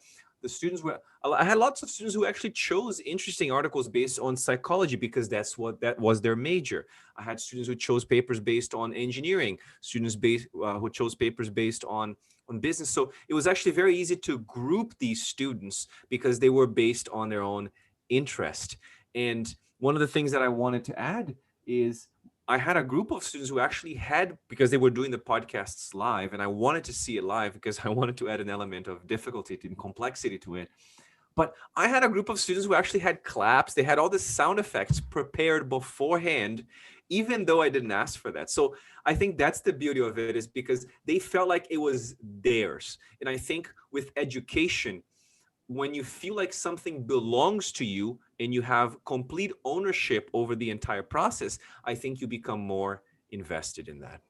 Speaker 1: I had lots of students who actually chose interesting articles based on psychology, because that was their major. I had students who chose papers based on engineering, students who chose papers based on business. So it was actually very easy to group these students because they were based on their own interest. And one of the things that I wanted to add is I had a group of students who actually because they were doing the podcasts live, and I wanted to see it live because I wanted to add an element of difficulty and complexity to it. But I had a group of students who actually had claps. They had all the sound effects prepared beforehand, even though I didn't ask for that. So I think that's the beauty of it, is because they felt like it was theirs. And I think with education, when you feel like something belongs to you and you have complete ownership over the entire process, I think you become more invested in that.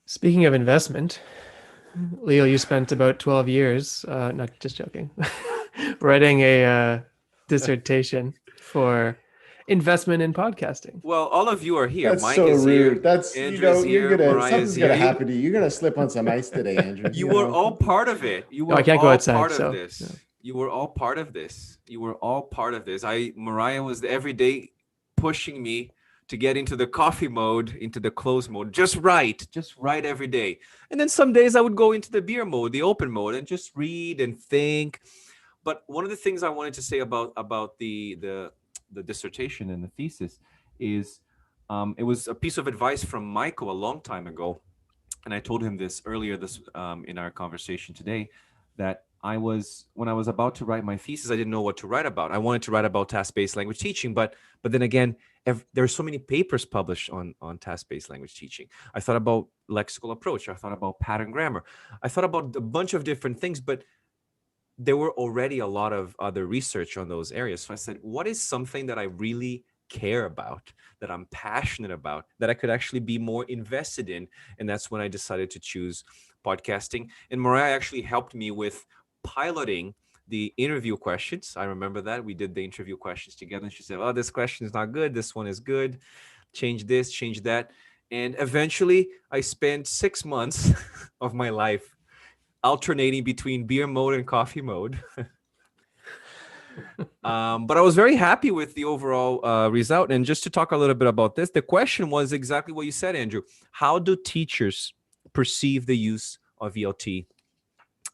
Speaker 2: Speaking of investment, Leo, you spent about 12 years, not just joking, writing a dissertation for investment in podcasting.
Speaker 1: Well, all of you are here.
Speaker 3: That's
Speaker 1: Mike
Speaker 3: so
Speaker 1: is here.
Speaker 3: rude. That's,
Speaker 1: Andrew is
Speaker 3: you're
Speaker 1: here.
Speaker 3: gonna,
Speaker 1: Mariah is
Speaker 3: something's
Speaker 1: here.
Speaker 3: gonna happen to you. You're gonna slip on some ice today, Andrew.
Speaker 1: You were all part of it. You
Speaker 2: Oh, I
Speaker 1: were
Speaker 2: can't go
Speaker 1: all
Speaker 2: outside,
Speaker 1: part
Speaker 2: so,
Speaker 1: of this.
Speaker 2: yeah.
Speaker 1: You were all part of this. You were all part of this. Mariah was every day pushing me to get into the coffee mode, into the close mode, just write every day. And then some days I would go into the beer mode, the open mode, and just read and think. But one of the things I wanted to say about the dissertation and the thesis is it was a piece of advice from Michael a long time ago, and I told him this earlier this in our conversation today, that when I was about to write my thesis, I didn't know what to write about. I wanted to write about task-based language teaching, but then again, there are so many papers published on task-based language teaching. I thought about lexical approach. I thought about pattern grammar. I thought about a bunch of different things, but there were already a lot of other research on those areas. So I said, what is something that I really care about, that I'm passionate about, that I could actually be more invested in? And that's when I decided to choose podcasting. And Mariah actually helped me with piloting the interview questions. I remember that we did the interview questions together, and she said, oh, this question is not good, this one is good, change this, change that. And eventually I spent 6 months of my life alternating between beer mode and coffee mode. But I was very happy with the overall result. And just to talk a little bit about this, the question was exactly what you said, Andrew. How do teachers perceive the use of ELT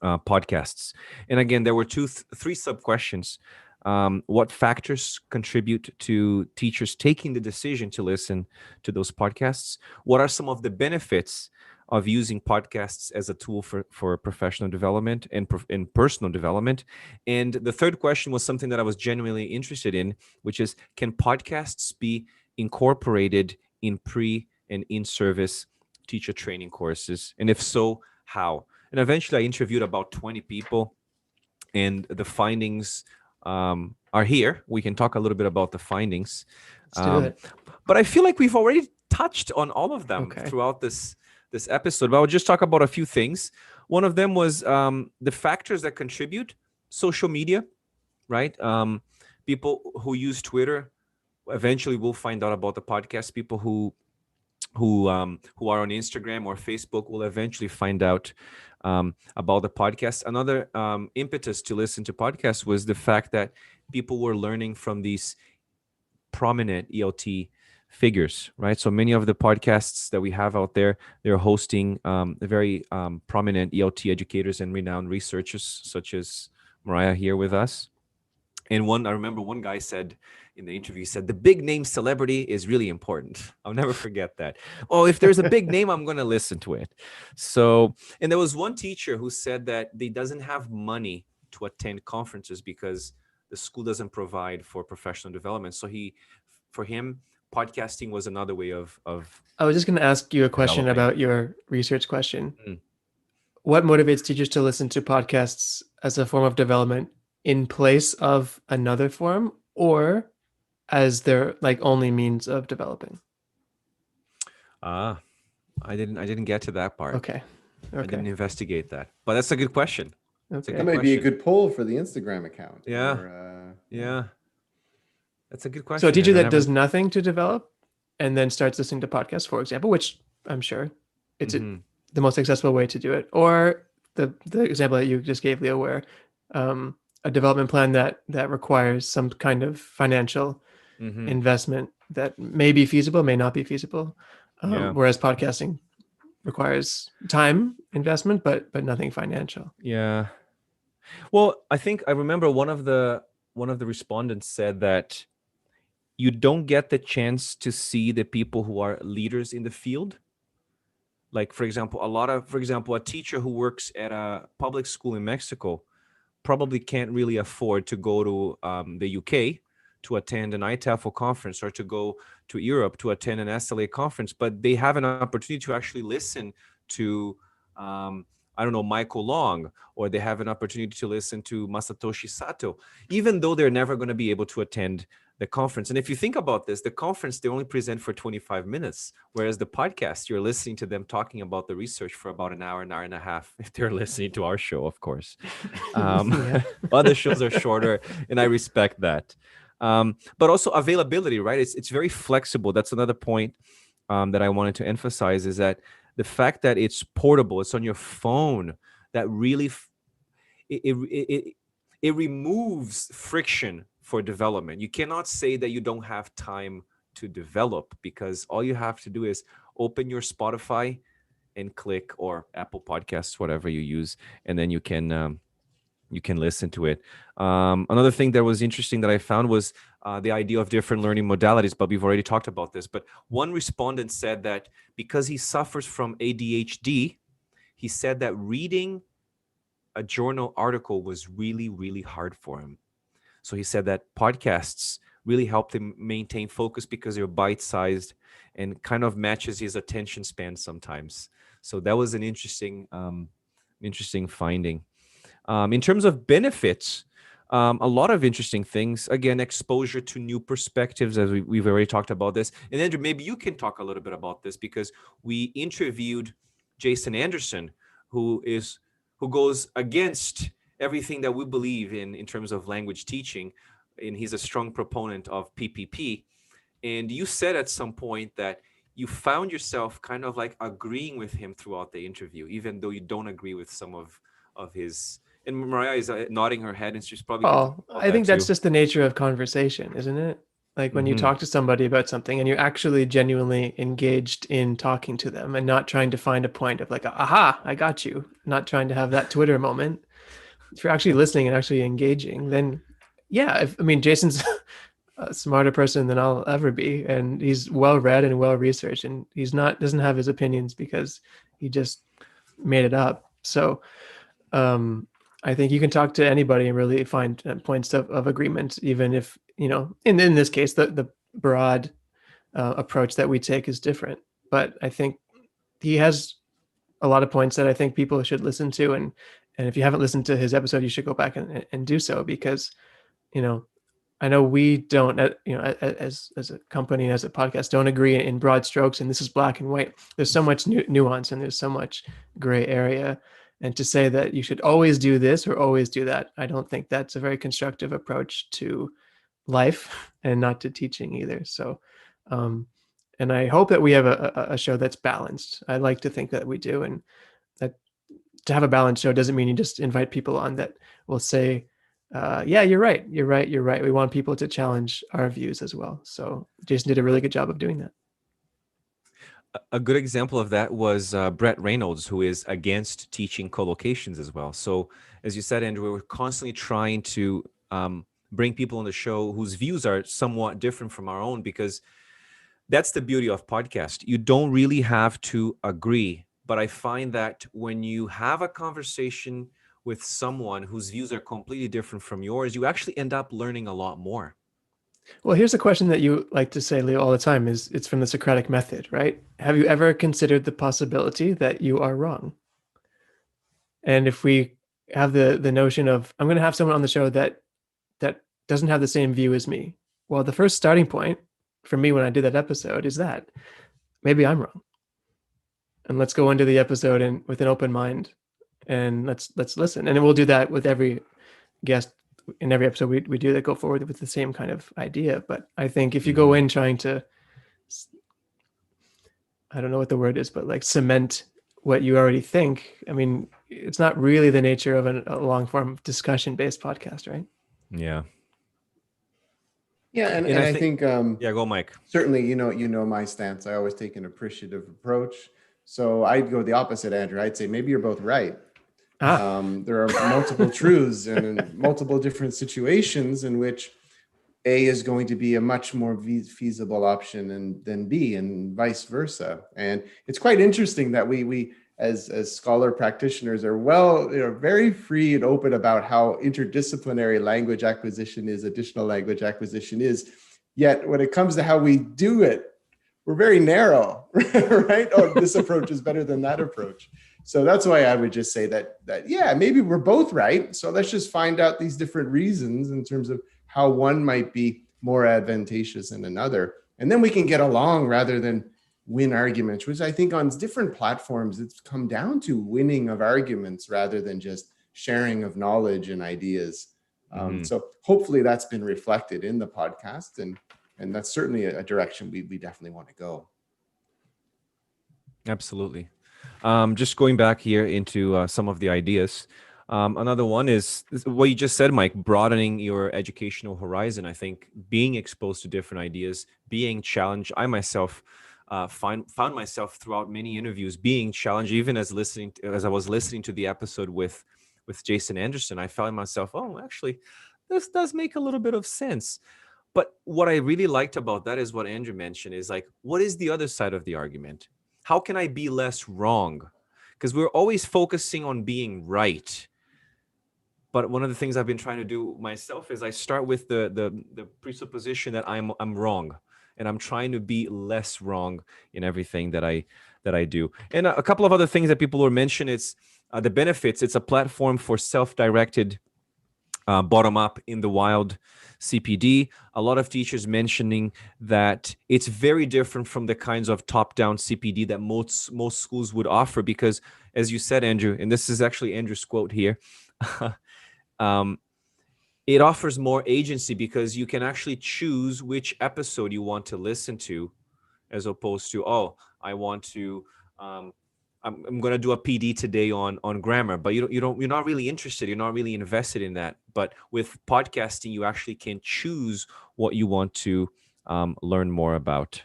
Speaker 1: podcasts? And again, there were three sub-questions. What factors contribute to teachers taking the decision to listen to those podcasts? What are some of the benefits of using podcasts as a tool for professional development and personal development? And the third question was something that I was genuinely interested in, which is, can podcasts be incorporated in pre and in-service teacher training courses? And if so, how? And eventually I interviewed about 20 people, and the findings are here. We can talk a little bit about the findings.
Speaker 2: Let's do it.
Speaker 1: But I feel like we've already touched on all of them throughout this episode. But I'll just talk about a few things. One of them was the factors that contribute: social media, right? People who use Twitter eventually will find out about the podcast. People who are on Instagram or Facebook will eventually find out about the podcast. Another impetus to listen to podcasts was the fact that people were learning from these prominent ELT figures, right? So many of the podcasts that we have out there, they're hosting very prominent ELT educators and renowned researchers, such as Mariah here with us. And I remember one guy said in the interview, he said, the big name celebrity is really important. I'll never forget that. Oh, if there's a big name, I'm going to listen to it. So, and there was one teacher who said that he doesn't have money to attend conferences because the school doesn't provide for professional development. So for him, podcasting was another way of
Speaker 2: I was just going to ask you a question about your research question. What motivates teachers to listen to podcasts as a form of development in place of another form, or as their only means of developing?
Speaker 1: I didn't get to that part.
Speaker 2: Okay.
Speaker 1: I didn't investigate that, but that's a good question.
Speaker 2: Okay.
Speaker 3: That might be a good poll for the Instagram account.
Speaker 1: Yeah. Yeah. That's a good question.
Speaker 2: So a teacher that does nothing to develop and then starts listening to podcasts, for example, which I'm sure it's the most accessible way to do it, or the example that you just gave, Leo, where a development plan that requires some kind of financial investment that may be feasible, may not be feasible, whereas podcasting requires time investment, but nothing financial.
Speaker 1: Yeah. Well, I think I remember one of the respondents said that you don't get the chance to see the people who are leaders in the field. Like, for example, a teacher who works at a public school in Mexico probably can't really afford to go to the UK to attend an ITAFL conference, or to go to Europe to attend an SLA conference, but they have an opportunity to actually listen to, Michael Long, or they have an opportunity to listen to Masatoshi Sato, even though they're never going to be able to attend the conference. And if you think about this, the conference, they only present for 25 minutes, whereas the podcast, you're listening to them talking about the research for about an hour and a half, if they're listening to our show, of course.
Speaker 2: Yeah.
Speaker 1: Other shows are shorter, and I respect that. But also availability, right? It's very flexible. That's another point that I wanted to emphasize, is that the fact that it's portable, it's on your phone, that really it removes friction for development. You cannot say that you don't have time to develop, because all you have to do is open your Spotify and click, or Apple Podcasts, whatever you use, and then you can listen to it. Another thing that was interesting that I found was the idea of different learning modalities, but we've already talked about this. But one respondent said that because he suffers from ADHD, he said that reading a journal article was really, really hard for him. So he said that podcasts really helped him maintain focus because they're bite-sized and kind of matches his attention span sometimes. So that was an interesting finding. In terms of benefits, a lot of interesting things. Again, exposure to new perspectives, as we've already talked about this. And Andrew, maybe you can talk a little bit about this, because we interviewed Jason Anderson, who goes against everything that we believe in terms of language teaching, and he's a strong proponent of PPP. And you said at some point that you found yourself kind of like agreeing with him throughout the interview, even though you don't agree with some of his. And Mariah is nodding her head, and she's probably going to talk
Speaker 2: Well,
Speaker 1: about
Speaker 2: I think
Speaker 1: that
Speaker 2: that's
Speaker 1: too.
Speaker 2: just the nature of conversation, isn't it? Like when you
Speaker 1: Mhm.
Speaker 2: talk to somebody about something and you're actually genuinely engaged in talking to them, and not trying to find a point of like, aha, I got you, not trying to have that Twitter moment. If you're actually listening and actually engaging, then yeah, I mean, Jason's a smarter person than I'll ever be, and he's well read and well researched, and doesn't have his opinions because he just made it up. So I think you can talk to anybody and really find points of agreement, even if, in this case, the broad approach that we take is different. But I think he has a lot of points that I think people should listen to. And if you haven't listened to his episode, you should go back and do so, because, I know we don't, as a company, as a podcast, don't agree in broad strokes, and this is black and white. There's so much nuance, and there's so much gray area. And to say that you should always do this or always do that, I don't think that's a very constructive approach to life, and not to teaching either. So, and I hope that we have a show that's balanced. I like to think that we do, and that to have a balanced show doesn't mean you just invite people on that will say, yeah, you're right. We want people to challenge our views as well. So Jason did a really good job of doing that.
Speaker 1: A good example of that was Brett Reynolds, who is against teaching collocations as well. So as you said, Andrew, we're constantly trying to bring people on the show whose views are somewhat different from our own, because that's the beauty of podcast. You don't really have to agree, but I find that when you have a conversation with someone whose views are completely different from yours, you actually end up learning a lot more.
Speaker 2: Well, here's a question that you like to say, Leo, all the time. It's from the Socratic method, right? Have you ever considered the possibility that you are wrong? And if we have the notion of, I'm going to have someone on the show that doesn't have the same view as me, well, the first starting point for me when I did that episode is that maybe I'm wrong. And let's go into the episode and with an open mind, and let's listen. And we'll do that with every guest in every episode we do that, go forward with the same kind of idea. But I think if you go in trying to, I don't know what the word is, but like cement what you already think, I mean, it's not really the nature of a long form discussion based podcast, right?
Speaker 1: Yeah.
Speaker 3: Yeah, and I think
Speaker 1: yeah, go Mike.
Speaker 3: Certainly, you know my stance. I always take an appreciative approach. So I'd go the opposite, Andrew. I'd say maybe you're both right. There are multiple truths and multiple different situations in which A is going to be a much more feasible option than B, and vice versa. And it's quite interesting that we as scholar practitioners are very free and open about how interdisciplinary language acquisition is, additional language acquisition is. Yet when it comes to how we do it, we're very narrow, right? Oh, this approach is better than that approach. So that's why I would just say that yeah, maybe we're both right. So let's just find out these different reasons in terms of how one might be more advantageous in another. And then we can get along rather than win arguments, which I think on different platforms, it's come down to winning of arguments rather than just sharing of knowledge and ideas. So hopefully that's been reflected in the podcast, and that's certainly a direction we definitely want to go.
Speaker 1: Absolutely. Just going back here into some of the ideas. Another one is what you just said, Mike, broadening your educational horizon. I think being exposed to different ideas, being challenged. I myself found myself throughout many interviews being challenged, even as I was listening to the episode with Jason Anderson. I found myself, oh, actually, this does make a little bit of sense. But what I really liked about that is what Andrew mentioned is like, what is the other side of the argument? How can I be less wrong? Because we're always focusing on being right. But one of the things I've been trying to do myself is I start with the presupposition that I'm wrong, and I'm trying to be less wrong in everything that I do. And a couple of other things that people were mentioning, it's the benefits. It's a platform for self-directed, bottom up in the wild CPD. A lot of teachers mentioning that it's very different from the kinds of top-down CPD that most schools would offer, because as you said, Andrew, and this is actually Andrew's quote here, it offers more agency because you can actually choose which episode you want to listen to, as opposed to, oh, I want to, I'm going to do a PD today on grammar, but you're not really interested. You're not really invested in that. But with podcasting, you actually can choose what you want to learn more about.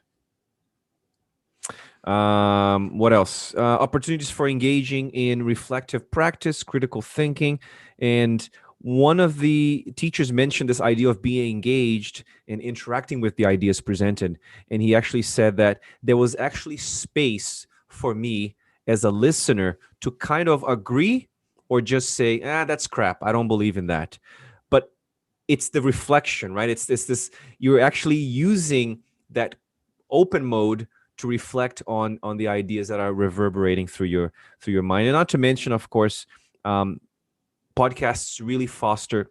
Speaker 1: What else? Opportunities for engaging in reflective practice, critical thinking. And one of the teachers mentioned this idea of being engaged and interacting with the ideas presented. And he actually said that there was actually space for me as a listener to kind of agree or just say, that's crap. I don't believe in that. But it's the reflection, right? It's this, you're actually using that open mode to reflect on the ideas that are reverberating through your mind. And not to mention, of course, podcasts really foster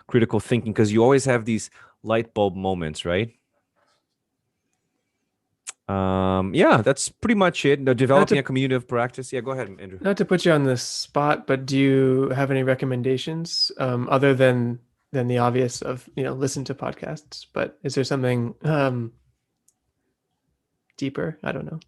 Speaker 1: critical thinking, because you always have these light bulb moments, right? Yeah, that's pretty much it. Developing a community of practice. Yeah, go ahead, Andrew.
Speaker 2: Not to put you on the spot, but do you have any recommendations other than the obvious of, listen to podcasts? But is there something deeper? I don't know.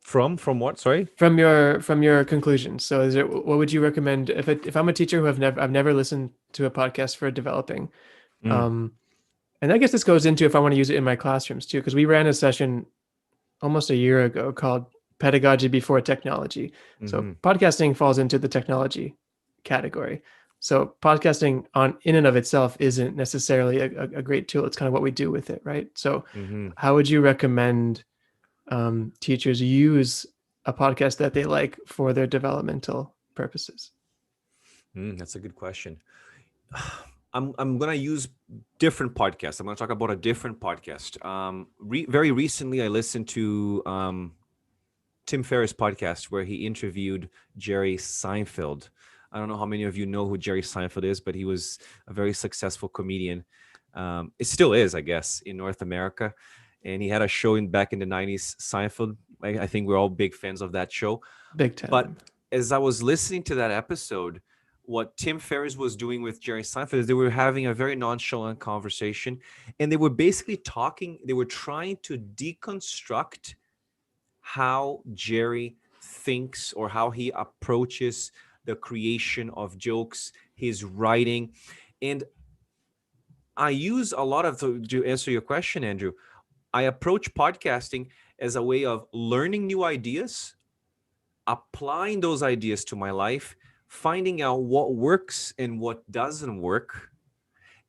Speaker 1: From what? Sorry.
Speaker 2: From your conclusions. So, what would you recommend if I'm a teacher who I've never listened to a podcast for developing, and I guess this goes into if I want to use it in my classrooms too, because we ran a session almost a year ago called Pedagogy Before Technology. So podcasting falls into the technology category. So podcasting in and of itself isn't necessarily a great tool. It's kind of what we do with it, right? So how would you recommend teachers use a podcast that they like for their developmental purposes?
Speaker 1: That's a good question. I'm going to use different podcasts. I'm going to talk about a different podcast. Very recently, I listened to Tim Ferriss' podcast where he interviewed Jerry Seinfeld. I don't know how many of you know who Jerry Seinfeld is, but he was a very successful comedian. It still is, I guess, in North America. And he had a show back in the 90s, Seinfeld. I think we're all big fans of that show.
Speaker 2: Big time.
Speaker 1: But as I was listening to that episode, what Tim Ferriss was doing with Jerry Seinfeld is they were having a very nonchalant conversation, and they were basically they were trying to deconstruct how Jerry thinks or how he approaches the creation of jokes, his writing. And I use a lot of, to answer your question, Andrew, I approach podcasting as a way of learning new ideas, applying those ideas to my life, finding out what works and what doesn't work.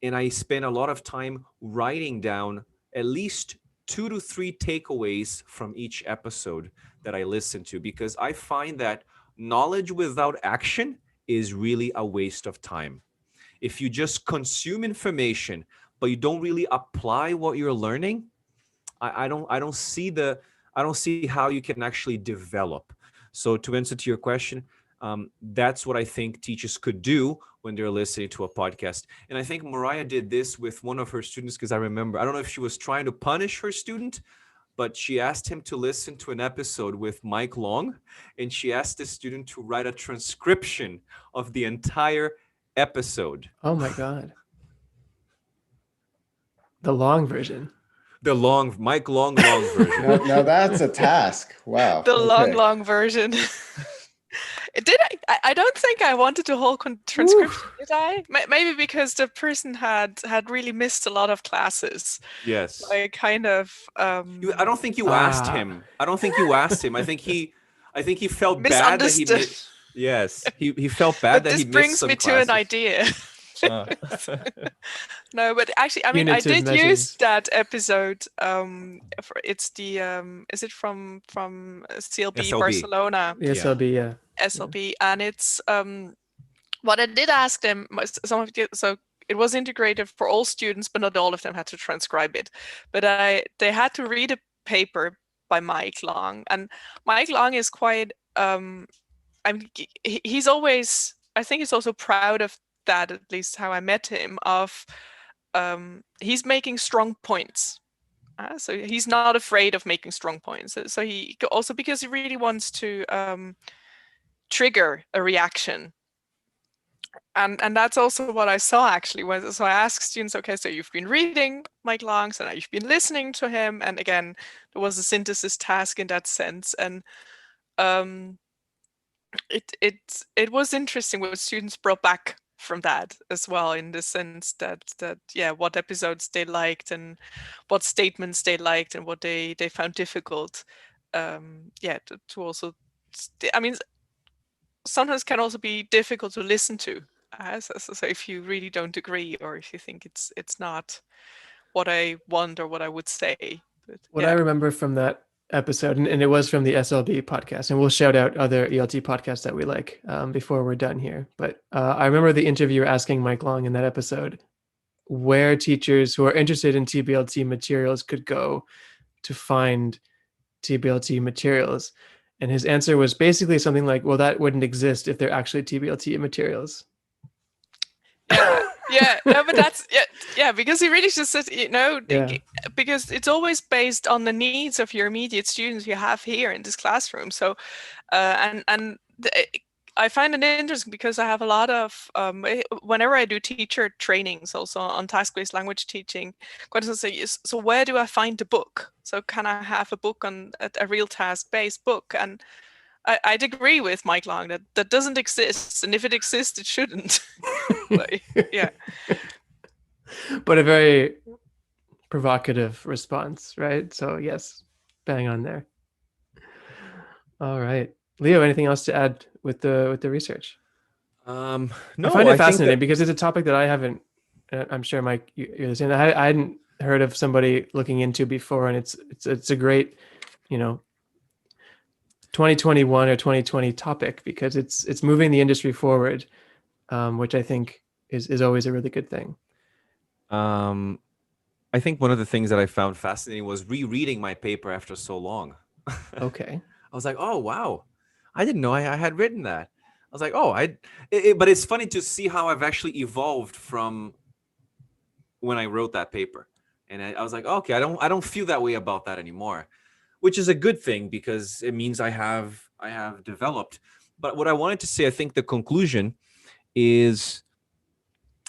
Speaker 1: And I spend a lot of time writing down at least 2 to 3 takeaways from each episode that I listen to, because I find that knowledge without action is really a waste of time. If you just consume information, but you don't really apply what you're learning, I don't see how you can actually develop. So to answer to your question, That's what I think teachers could do when they're listening to a podcast. And I think Mariah did this with one of her students, because I remember, I don't know if she was trying to punish her student, but she asked him to listen to an episode with Mike Long, and she asked the student to write a transcription of the entire episode.
Speaker 2: Oh my God. The long version.
Speaker 1: The Mike Long version.
Speaker 3: Now that's a task. Wow.
Speaker 4: The
Speaker 3: Okay.
Speaker 4: long version. I don't think I wanted the whole transcription, did I? Maybe because the person had really missed a lot of classes.
Speaker 1: Yes.
Speaker 4: I kind of
Speaker 1: I don't think you asked him. I don't think you asked him. I think he felt bad that he
Speaker 4: misunderstood.
Speaker 1: Yes, he felt bad
Speaker 4: But
Speaker 1: that
Speaker 4: this
Speaker 1: he missed
Speaker 4: brings
Speaker 1: some
Speaker 4: me
Speaker 1: classes.
Speaker 4: to an idea.
Speaker 1: Uh,
Speaker 4: No, but actually, I mean, I
Speaker 2: Punitive
Speaker 4: did
Speaker 2: measures.
Speaker 4: use that episode. It's the is it from CLB
Speaker 1: SLB.
Speaker 4: Barcelona,
Speaker 2: The SLB, yeah.
Speaker 4: SLB, and it's what I did ask them was so it was integrated for all students, but not all of them had to transcribe it. But they had to read a paper by Mike Long, and Mike Long is quite he's always, I think he's also proud of that, at least how I met him, of he's making strong points. So he's not afraid of making strong points. So he also, because he really wants to trigger a reaction. And that's also what I saw actually. So I asked students, okay, so you've been reading Mike Long, so now you've been listening to him. And again, there was a synthesis task in that sense. And it was interesting what students brought back from that as well, in the sense that yeah, what episodes they liked and what statements they liked and what they found difficult. Yeah, to also, I mean, sometimes can also be difficult to listen to. So if you really don't agree, or if you think it's not what I want or what I would say. But,
Speaker 2: What
Speaker 4: yeah.
Speaker 2: I remember from that episode, and it was from the SLB podcast, and we'll shout out other ELT podcasts that we like before we're done here. But I remember the interviewer asking Mike Long in that episode where teachers who are interested in TBLT materials could go to find TBLT materials. And his answer was basically something like, well, that wouldn't exist if they're actually TBLT materials.
Speaker 4: Yeah, no, but that's yeah, because he really just said,
Speaker 2: Yeah.
Speaker 4: because it's always based on the needs of your immediate students you have here in this classroom. So, I find it interesting because I have a lot of whenever I do teacher trainings, also on task-based language teaching, questions say, so where do I find the book? So can I have a book on a real task-based book? And I'd agree with Mike Long that doesn't exist, and if it exists, it shouldn't. But, yeah.
Speaker 2: But a very provocative response, right? So yes, bang on there. All right, Leo, anything else to add with the research?
Speaker 1: No,
Speaker 2: I find it
Speaker 1: think
Speaker 2: fascinating
Speaker 1: that-
Speaker 2: because it's a topic that I haven't. I'm sure, Mike, you're the same. I hadn't heard of somebody looking into before, and it's a great, 2021 or 2020 topic, because it's moving the industry forward, which I think is always a really good thing.
Speaker 1: I think one of the things that I found fascinating was rereading my paper after so long.
Speaker 2: Okay.
Speaker 1: I was like, oh, wow. I didn't know I had written that. I was like, oh, but it's funny to see how I've actually evolved from when I wrote that paper. And I was like, okay, I don't feel that way about that anymore, which is a good thing because it means I have developed. But what I wanted to say, I think the conclusion is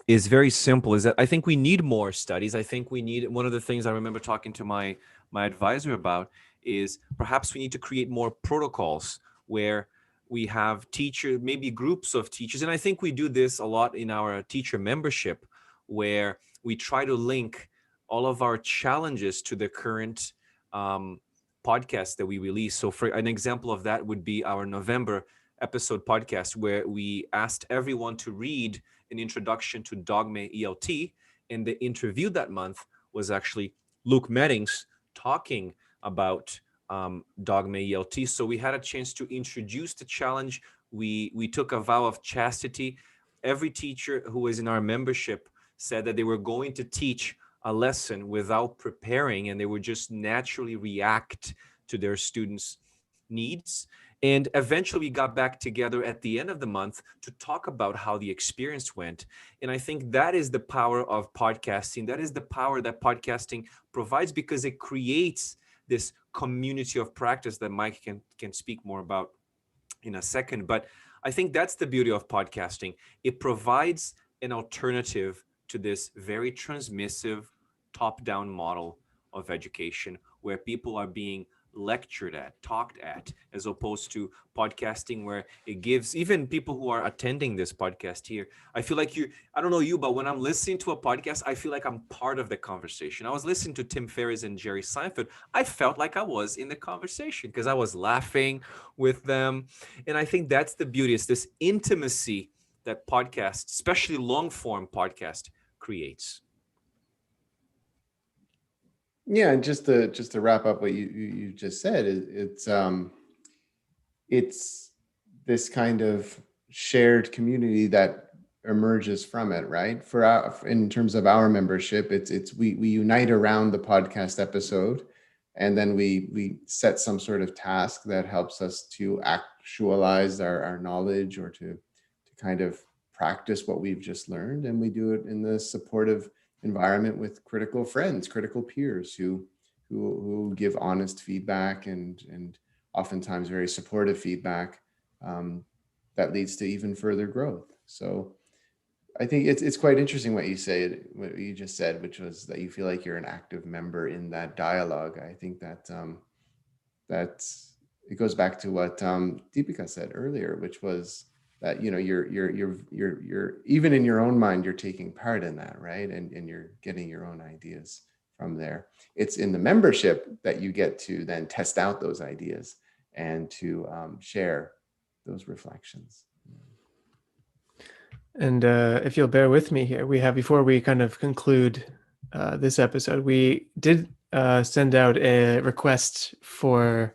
Speaker 1: very simple, is that I think we need more studies. I think we need, one of the things I remember talking to my advisor about is perhaps we need to create more protocols where we have teachers, maybe groups of teachers. And I think we do this a lot in our teacher membership, where we try to link all of our challenges to the current podcast that we release. So for an example of that would be our November episode podcast, where we asked everyone to read an introduction to Dogme ELT. And the interview that month was actually Luke Meddings talking about Dogme ELT. So we had a chance to introduce the challenge. We took a vow of chastity. Every teacher who was in our membership said that they were going to teach a lesson without preparing, and they would just naturally react to their students' needs. And eventually we got back together at the end of the month to talk about how the experience went. And I think that is the power of podcasting. That is the power that podcasting provides, because it creates this community of practice that Mike can speak more about in a second. But I think that's the beauty of podcasting. It provides an alternative to this very transmissive top-down model of education, where people are being lectured at, talked at, as opposed to podcasting, where it gives even people who are attending this podcast here. I feel like I don't know you, but when I'm listening to a podcast, I feel like I'm part of the conversation. I was listening to Tim Ferriss and Jerry Seinfeld. I felt like I was in the conversation because I was laughing with them. And I think that's the beauty. It's this intimacy that podcast, especially long form podcast, creates.
Speaker 3: Yeah, and just to wrap up what you just said, it's this kind of shared community that emerges from it, right? In terms of our membership, we unite around the podcast episode, and then we set some sort of task that helps us to actualize our knowledge, or to kind of practice what we've just learned, and we do it in the supportive environment with critical friends, critical peers who give honest feedback and oftentimes very supportive feedback, that leads to even further growth. So I think it's quite interesting what you just said, which was that you feel like you're an active member in that dialogue. I think that it goes back to what Deepika said earlier, which was that you're even in your own mind, you're taking part in that, right? And you're getting your own ideas from there. It's in the membership that you get to then test out those ideas and to share those reflections.
Speaker 2: And if you'll bear with me here, before we kind of conclude this episode, we did send out a request for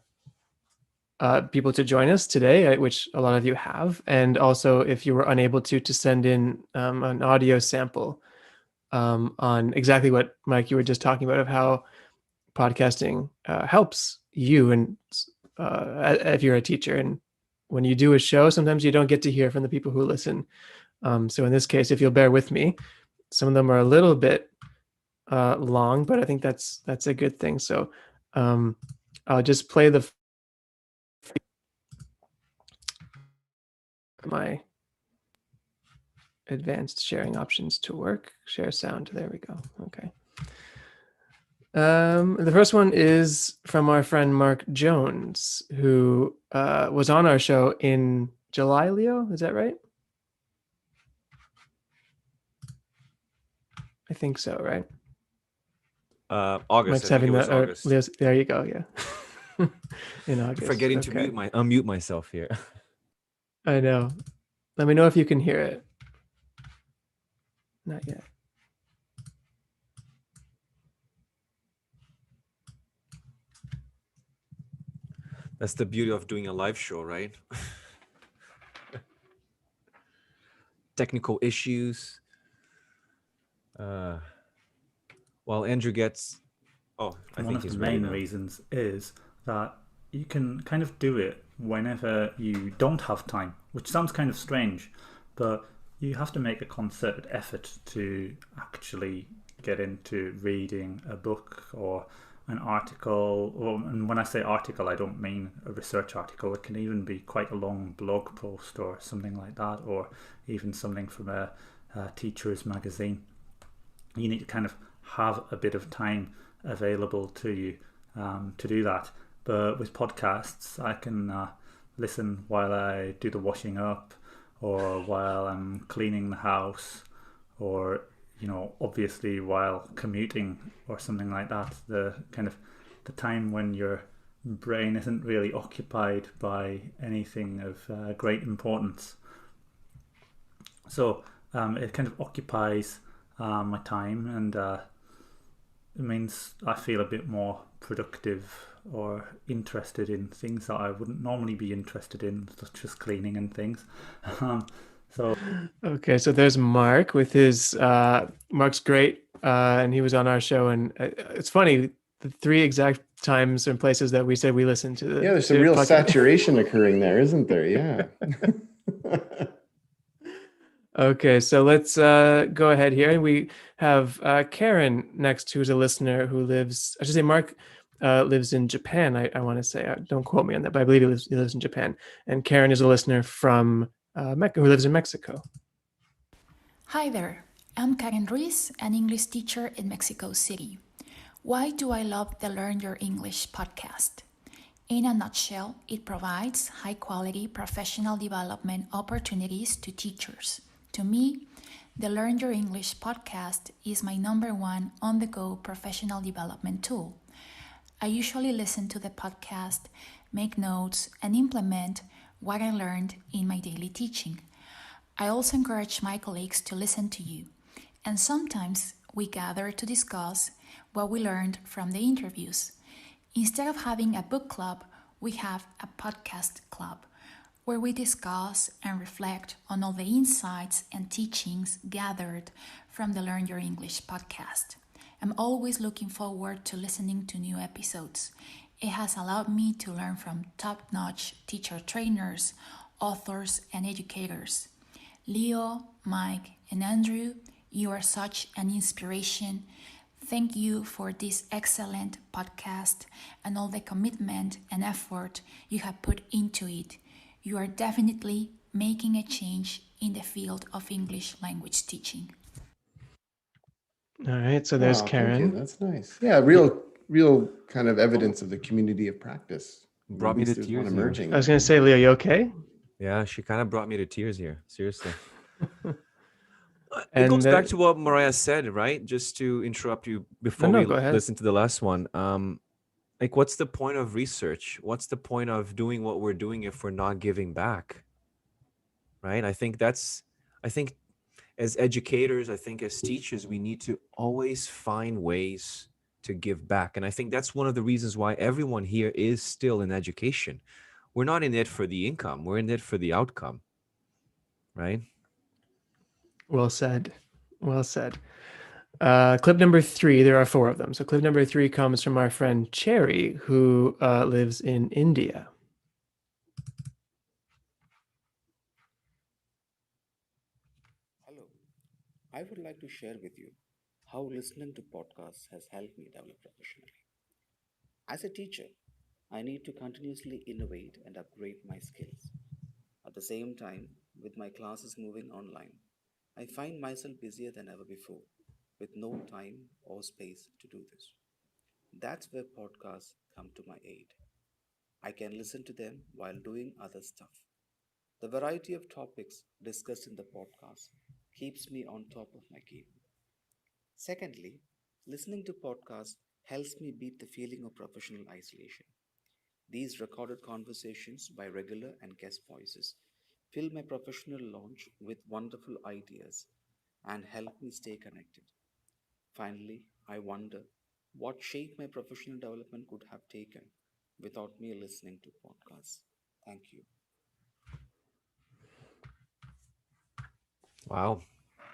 Speaker 2: people to join us today, which a lot of you have. And also, if you were unable to send in an audio sample on exactly what, Mike, you were just talking about, of how podcasting helps you, and if you're a teacher. And when you do a show, sometimes you don't get to hear from the people who listen. So in this case, if you'll bear with me, some of them are a little bit long, but I think that's a good thing. So I'll just play my advanced sharing options to work. Share sound. There we go. Okay. The first one is from our friend Mark Jones, who was on our show in July, Leo. Is that right? I think so, right?
Speaker 1: August.
Speaker 2: Mike's
Speaker 1: I think it was
Speaker 2: having
Speaker 1: August.
Speaker 2: Leo's, there you go. Yeah. In August.
Speaker 1: Forgetting to unmute myself here.
Speaker 2: I know. Let me know if you can hear it. Not yet.
Speaker 1: That's the beauty of doing a live show, right? Technical issues. While Andrew gets... Oh, I
Speaker 7: one
Speaker 1: think
Speaker 7: of
Speaker 1: he's
Speaker 7: the
Speaker 1: ready
Speaker 7: main
Speaker 1: now.
Speaker 7: reasons is that you can kind of do it whenever you don't have time, which sounds kind of strange, but you have to make a concerted effort to actually get into reading a book or an article. And when I say article, I don't mean a research article. It can even be quite a long blog post or something like that, or even something from a teacher's magazine. You need to kind of have a bit of time available to you to do that. But with podcasts, I can listen while I do the washing up, or while I'm cleaning the house, or obviously while commuting or something like that. The time when your brain isn't really occupied by anything of great importance. So it kind of occupies my time, and it means I feel a bit more productive or interested in things that I wouldn't normally be interested in, such as cleaning and things.
Speaker 2: Okay, so there's Mark with his Mark's great, and he was on our show. And it's funny, the three exact times and places that we said we listened to the
Speaker 3: Yeah, there's some real
Speaker 2: podcast.
Speaker 3: saturation occurring there, isn't there? Yeah.
Speaker 2: Okay, so let's go ahead here. And we have Karen next, who's a listener who lives, I should say, Mark lives in Japan, I want to say. Don't quote me on that, but I believe he lives in Japan. And Karen is a listener from who lives in Mexico.
Speaker 8: Hi there, I'm Karen Ruiz, an English teacher in Mexico City. Why do I love the Learn Your English podcast? In a nutshell, it provides high quality professional development opportunities to teachers. To me, the Learn Your English podcast is my number one on the go professional development tool. I usually listen to the podcast, make notes, and implement what I learned in my daily teaching. I also encourage my colleagues to listen to you, and sometimes we gather to discuss what we learned from the interviews. Instead of having a book club, we have a podcast club where we discuss and reflect on all the insights and teachings gathered from the Learn Your English podcast. I'm always looking forward to listening to new episodes. It has allowed me to learn from top-notch teacher trainers, authors, and educators. Leo, Mike, and Andrew, you are such an inspiration. Thank you for this excellent podcast and all the commitment and effort you have put into it. You are definitely making a change in the field of English language teaching.
Speaker 2: All right, so there's
Speaker 3: Wow,
Speaker 2: Karen.
Speaker 3: thank you. That's nice. Yeah, real kind of evidence of the community of practice.
Speaker 1: Brought me to
Speaker 3: There's
Speaker 1: tears
Speaker 3: one
Speaker 1: here.
Speaker 3: emerging.
Speaker 2: I was going to say, Leo, you okay?
Speaker 1: Yeah, she kind of brought me to tears here. Seriously. It
Speaker 2: And
Speaker 1: goes back to what Mariah said, right? Just to interrupt you before
Speaker 2: No,
Speaker 1: we
Speaker 2: go ahead.
Speaker 1: listen to the last one. Like, what's the point of research? What's the point of doing what we're doing if we're not giving back? Right? I think as educators, I think as teachers, we need to always find ways to give back. And I think that's one of the reasons why everyone here is still in education. We're not in it for the income, we're in it for the outcome. Right?
Speaker 2: Well said. Well said. Clip number 3, there are 4 of them. So clip number 3 comes from our friend Cherry, who lives in India.
Speaker 9: Hello. I would like to share with you how listening to podcasts has helped me develop professionally. As a teacher, I need to continuously innovate and upgrade my skills. At the same time, with my classes moving online, I find myself busier than ever before, with no time or space to do this. That's where podcasts come to my aid. I can listen to them while doing other stuff. The variety of topics discussed in the podcast keeps me on top of my game. Secondly, listening to podcasts helps me beat the feeling of professional isolation. These recorded conversations by regular and guest voices fill my professional lounge with wonderful ideas and help me stay connected. Finally, I wonder what shape my professional development could have taken without me listening to podcasts. Thank you.
Speaker 1: Wow.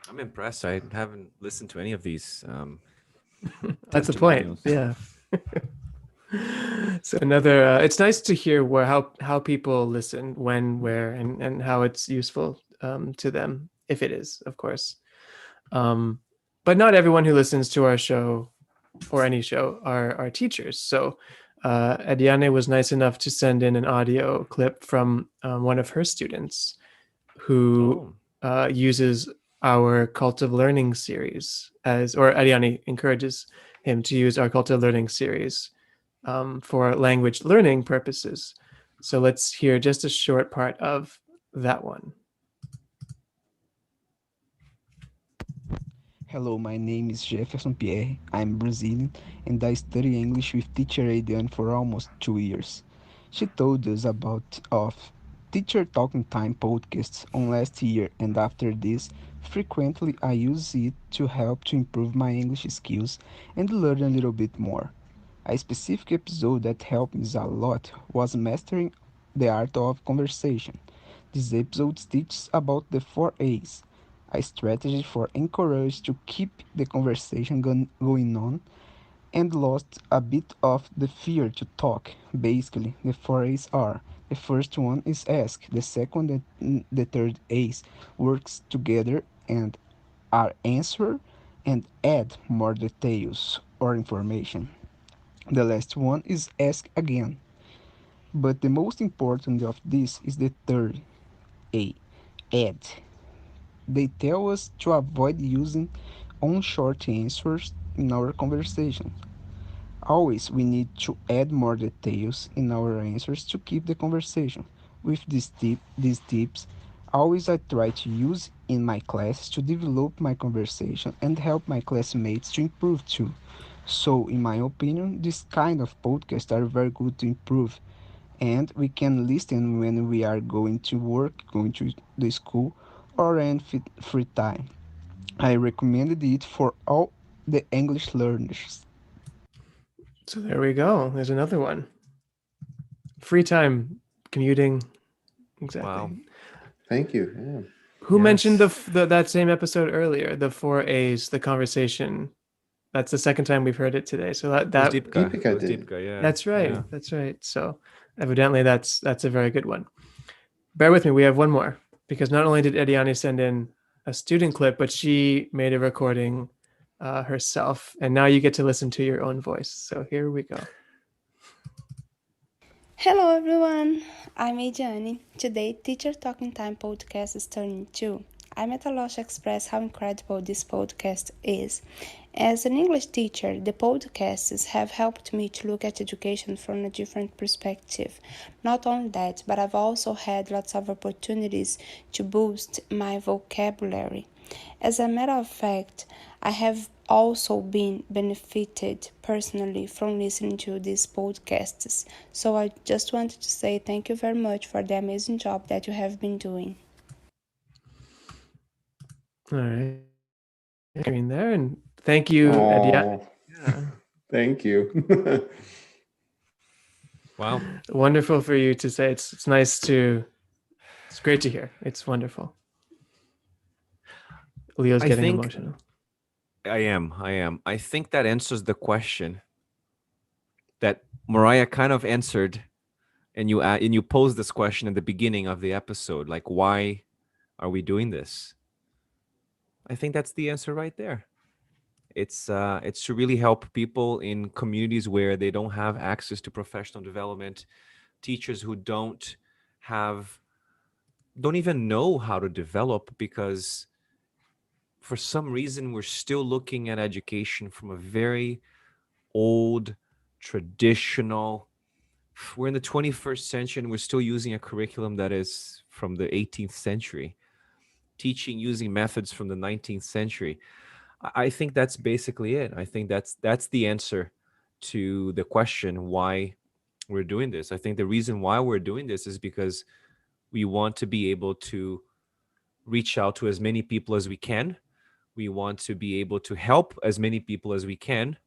Speaker 1: I'm impressed. I haven't listened to any of these
Speaker 2: That's the point.
Speaker 1: testimonials.
Speaker 2: Yeah. So another, it's nice to hear how people listen, when, where, and how it's useful to them, if it is, of course. But not everyone who listens to our show or any show are teachers. So Adiane was nice enough to send in an audio clip from one of her students who uses our Cult of Learning series or Adiane encourages him to use our Cult of Learning series for language learning purposes. So let's hear just a short part of that one.
Speaker 10: Hello, my name is Jefferson Pierre. I'm Brazilian and I study English with teacher Adrian for almost 2 years. She told us about of teacher talking time podcasts on last year, and after this, frequently I use it to help to improve my English skills and learn a little bit more. A specific episode that helped me a lot was mastering the art of conversation. This episode teaches about the 4 A's, a strategy for encourage to keep the conversation going on and lost a bit of the fear to talk. Basically, the four A's are: the first one is ask, the second and the third A's works together and are answer and add more details or information. The last one is ask again. But the most important of this is the third A, add. They tell us to avoid using on short answers in our conversation. Always we need to add more details in our answers to keep the conversation. With these tips, always I try to use in my class to develop my conversation and help my classmates to improve too. So, in my opinion, this kind of podcasts are very good to improve, and we can listen when we are going to work, going to the school, or in free time. I recommended it for all the English learners.
Speaker 2: So there we go. There's another one. Free time, commuting. Exactly.
Speaker 1: Wow.
Speaker 3: Thank you. Yeah.
Speaker 2: Who mentioned
Speaker 1: Yes.
Speaker 2: that same episode earlier? The four A's, the conversation. That's the second time we've heard it today. So
Speaker 1: It was
Speaker 2: that
Speaker 1: Deepka. It
Speaker 3: Deepika
Speaker 1: was
Speaker 3: did.
Speaker 1: Deepka, yeah.
Speaker 2: that's right.
Speaker 1: Yeah.
Speaker 2: That's right. So evidently that's a very good one. Bear with me. We have one more because not only did Ediani send in a student clip, but she made a recording herself, and now you get to listen to your own voice. So here we go.
Speaker 11: Hello everyone, I'm Ediane. Today, Teacher Talking Time podcast is turning 2. I'm at a loss to express how incredible this podcast is. As an English teacher, the podcasts have helped me to look at education from a different perspective. Not only that, but I've also had lots of opportunities to boost my vocabulary. As a matter of fact, I have also been benefited personally from listening to these podcasts. So I just wanted to say thank you very much for the amazing job that you have been doing.
Speaker 2: All right. Screen there, and thank you, Ediani.
Speaker 3: Oh,
Speaker 2: Yeah.
Speaker 3: thank you.
Speaker 1: Wow.
Speaker 2: Wonderful for you to say. It's nice to. It's great to hear. It's wonderful. Leo's
Speaker 1: I
Speaker 2: getting
Speaker 1: think
Speaker 2: emotional.
Speaker 1: I am. I think that answers the question that Mariah kind of answered, and you posed this question at the beginning of the episode, like, why are we doing this? I think that's the answer right there. It's to really help people in communities where they don't have access to professional development, teachers who don't even know how to develop because for some reason we're still looking at education from a very old, traditional. We're in the 21st century and we're still using a curriculum that is from the 18th century, teaching using methods from the 19th century. I think that's basically it. I think that's the answer to the question why we're doing this. I think the reason why we're doing this is because we want to be able to reach out to as many people as we can. We want to be able to help as many people as we can.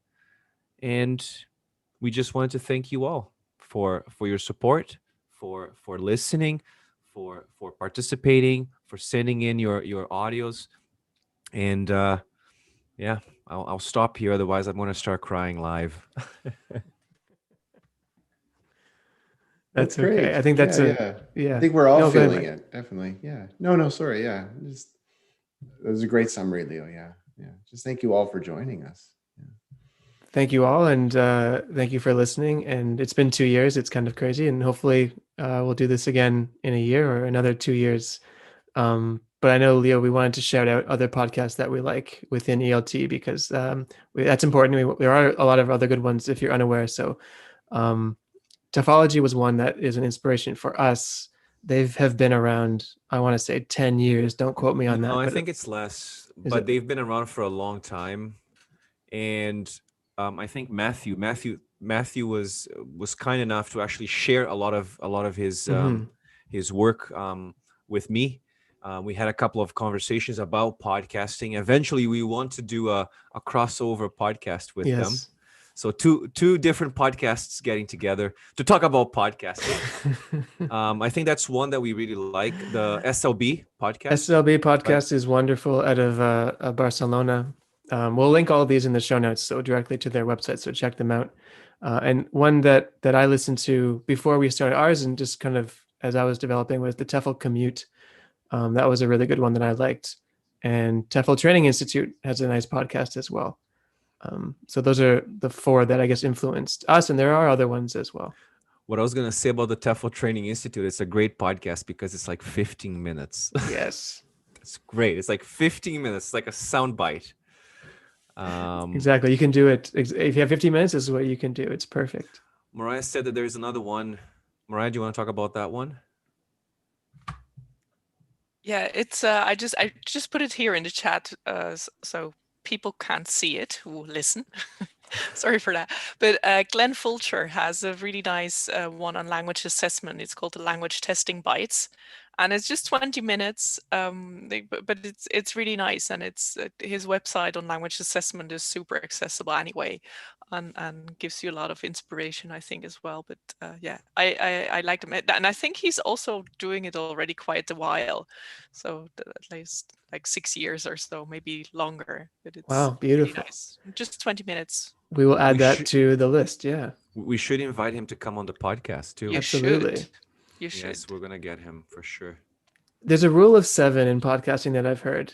Speaker 1: And we just wanted to thank you all for your support, for listening, for participating, for sending in your audios. And yeah, I'll stop here. Otherwise, I'm going to start crying live.
Speaker 2: That's
Speaker 3: great.
Speaker 2: okay. I think that's
Speaker 3: I think we're all
Speaker 2: No, go ahead,
Speaker 3: feeling
Speaker 2: Mike.
Speaker 3: it. Definitely. Yeah. No, sorry. Yeah. That was a great summary, Leo. Yeah. Just thank you all for joining us.
Speaker 2: Thank you all, and thank you for listening. And it's been 2 years. It's kind of crazy, and hopefully we'll do this again in a year or another 2 years. But I know, Leo, we wanted to shout out other podcasts that we like within ELT because that's important. There are a lot of other good ones if you're unaware. So Topology was one that is an inspiration for us. They have been around, I want to say 10 years. Don't quote me on that.
Speaker 1: No, I
Speaker 2: but
Speaker 1: think it's less,
Speaker 2: is
Speaker 1: but
Speaker 2: it?
Speaker 1: they've been around for a long time. And I think Matthew was kind enough to actually share a lot of his work with me. We had a couple of conversations about podcasting. Eventually, we want to do a crossover podcast with them.
Speaker 2: Yes.
Speaker 1: So two different podcasts getting together to talk about podcasting. I think that's one that we really like, the SLB podcast.
Speaker 2: SLB podcast is wonderful out of Barcelona. We'll link all of these in the show notes, so directly to their website. So check them out. And one that I listened to before we started ours, and just kind of as I was developing, was the TEFL Commute. That was a really good one that I liked. And TEFL Training Institute has a nice podcast as well. So those are the 4 that I guess influenced us, and there are other ones as well.
Speaker 1: What I was going to say about the TEFL Training Institute, it's a great podcast because it's like 15 minutes.
Speaker 2: Yes.
Speaker 1: It's great. It's like 15 minutes. It's like a sound bite.
Speaker 2: Exactly. You can do it. If you have 15 minutes, this is what you can do. It's perfect.
Speaker 1: Mariah said that there's another one. Mariah, do you want to talk about that one?
Speaker 4: Yeah, it's I just put it here in the chat so people can't see it who listen. Sorry for that. But Glenn Fulcher has a really nice one on language assessment. It's called the Language Testing Bites, and it's just 20 minutes. But it's really nice, and it's his website on language assessment is super accessible anyway, and gives you a lot of inspiration, I think, as well. But yeah, I like him, and I think he's also doing it already quite a while, so at least like 6 years or so, maybe longer. But it's
Speaker 2: Wow,
Speaker 4: really
Speaker 2: beautiful.
Speaker 4: nice. Just 20 minutes.
Speaker 2: We will add
Speaker 1: We
Speaker 2: that
Speaker 1: should-
Speaker 2: to the list. Yeah,
Speaker 1: We should invite him to come on the podcast too.
Speaker 4: You
Speaker 2: absolutely.
Speaker 4: should. You should.
Speaker 1: Yes, we're going to get him for sure.
Speaker 2: There's a rule of 7 in podcasting that I've heard.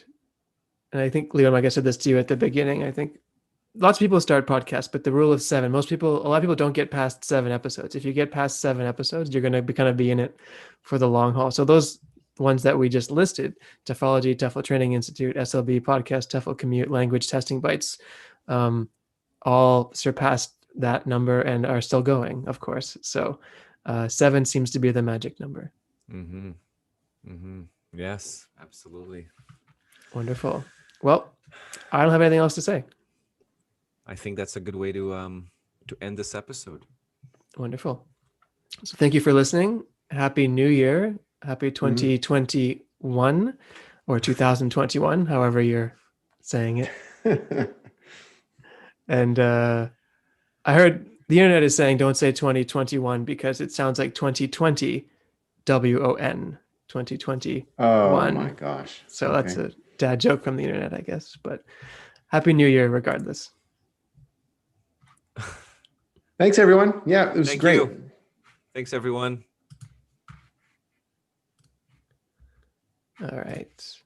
Speaker 2: And I think, Leon, like I said this to you at the beginning, I think lots of people start podcasts, but the rule of 7, a lot of people don't get past 7 episodes. If you get past 7 episodes, you're going to kind of be in it for the long haul. So those ones that we just listed, TEFLology, TEFL Training Institute, SLB Podcast, TEFL Commute, Language Testing Bites, all surpassed that number and are still going, of course. So 7 seems to be the magic number.
Speaker 1: Mm-hmm. Mm-hmm. Yes, absolutely.
Speaker 2: Wonderful. Well, I don't have anything else to say.
Speaker 1: I think that's a good way to end this episode.
Speaker 2: Wonderful. So thank you for listening. Happy New Year. Happy 2021 or 2021, however you're saying it. And I heard the internet is saying don't say 2021 because it sounds like 2020, WON, 2021.
Speaker 3: Oh my gosh.
Speaker 2: So that's a dad joke from the internet, I guess. But Happy New Year regardless.
Speaker 3: Thanks, everyone. Yeah, it was
Speaker 1: Thank
Speaker 3: great.
Speaker 1: you. Thanks, everyone.
Speaker 2: All right.